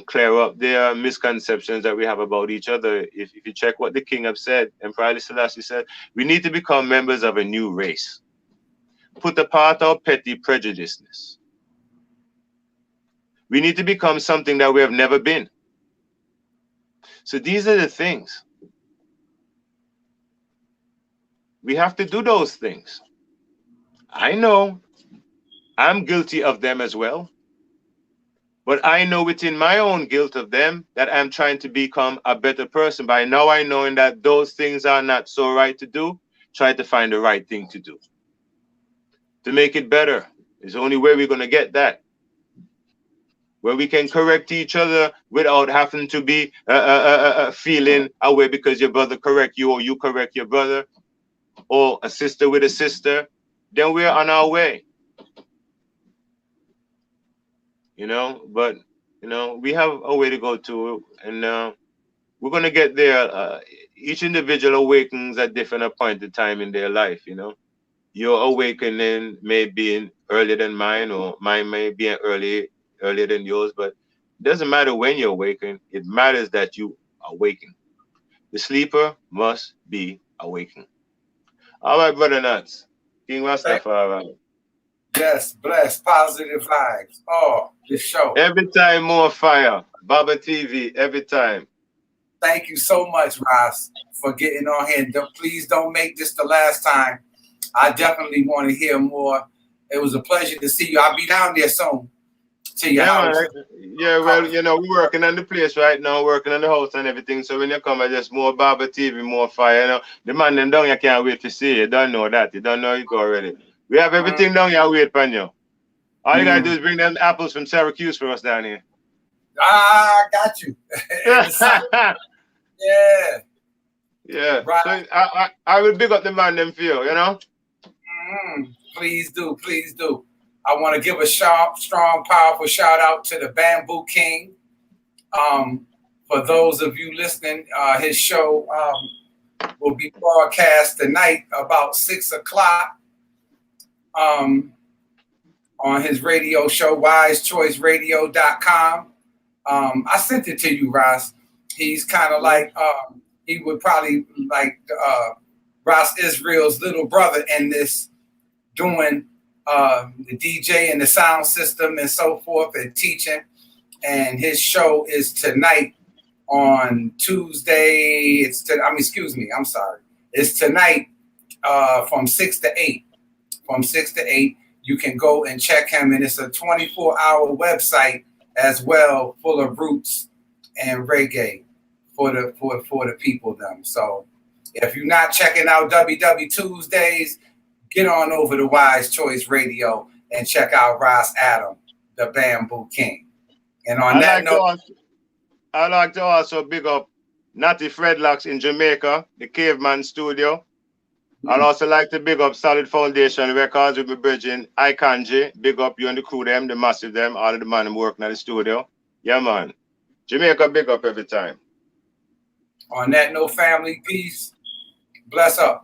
Clear up the misconceptions that we have about each other. If you check what the king have said, Emperor Haile Selassie said, we need to become members of a new race. put apart our petty prejudiceness. We need to become something that we have never been. So these are the things. We have to do those things. I know I'm guilty of them as well. But I know within my own guilt of them that I'm trying to become a better person. By now I knowing that those things are not so right to do, try to find the right thing to do. To make it better is the only way we're going to get that. Where we can correct each other without having to be feeling away because your brother correct you or you correct your brother or a sister with a sister, then we're on our way. You know, but, you know, we have a way to go to, and we're going to get there. Each individual awakens at different appointed time in their life, you know. Your awakening may be earlier than mine, or mine may be earlier than yours, but it doesn't matter when you awaken. It matters that you awaken. The sleeper must be awakened. All right, brother Nuts. King Rastafari. Yes, bless, positive vibes. Oh, this show. Every time more fire. Baba TV, every time. Thank you so much, Ross, for getting on here. Please don't make this the last time. I definitely want to hear more. It was a pleasure to see you. I'll be down there soon to your house. Man. Yeah, well, you know, we're working on the place right now, working on the house and everything. So when you come, I just more Baba TV, more fire. You know, the man them down, you can't wait to see. You don't know that. You don't know it already. We have everything down here wait for you. All you gotta do is bring them apples from Syracuse for us down here. I got you. Yeah. Yeah. Right. So I will big up the man them for you, you know? Please do. Please do. I want to give a sharp, strong, powerful shout out to the Bamboo King. For those of you listening, his show will be broadcast tonight about 6 o'clock on his radio show, wisechoiceradio.com. I sent it to you, Ross. He's kind of like, he would probably like Ross Israel's little brother in this, doing the DJ and the sound system and so forth and teaching. And his show is tonight on Tuesday. It's tonight from 6 to 8. From 6 to 8, you can go and check him. And it's a 24-hour website as well, full of roots and reggae for the people them. So if you're not checking out WW Tuesdays, get on over to Wise Choice Radio and check out Ross Adam, the Bamboo King. And on that note, I'd like to also big up Natty Fredlocks in Jamaica, the Caveman Studio. I'd also like to big up Solid Foundation Records with my bridging Ikanji. Big up you and the crew them, the massive them, all of the man working at the studio. Yeah, man. Jamaica, big up every time. On that note, family, peace. Bless up.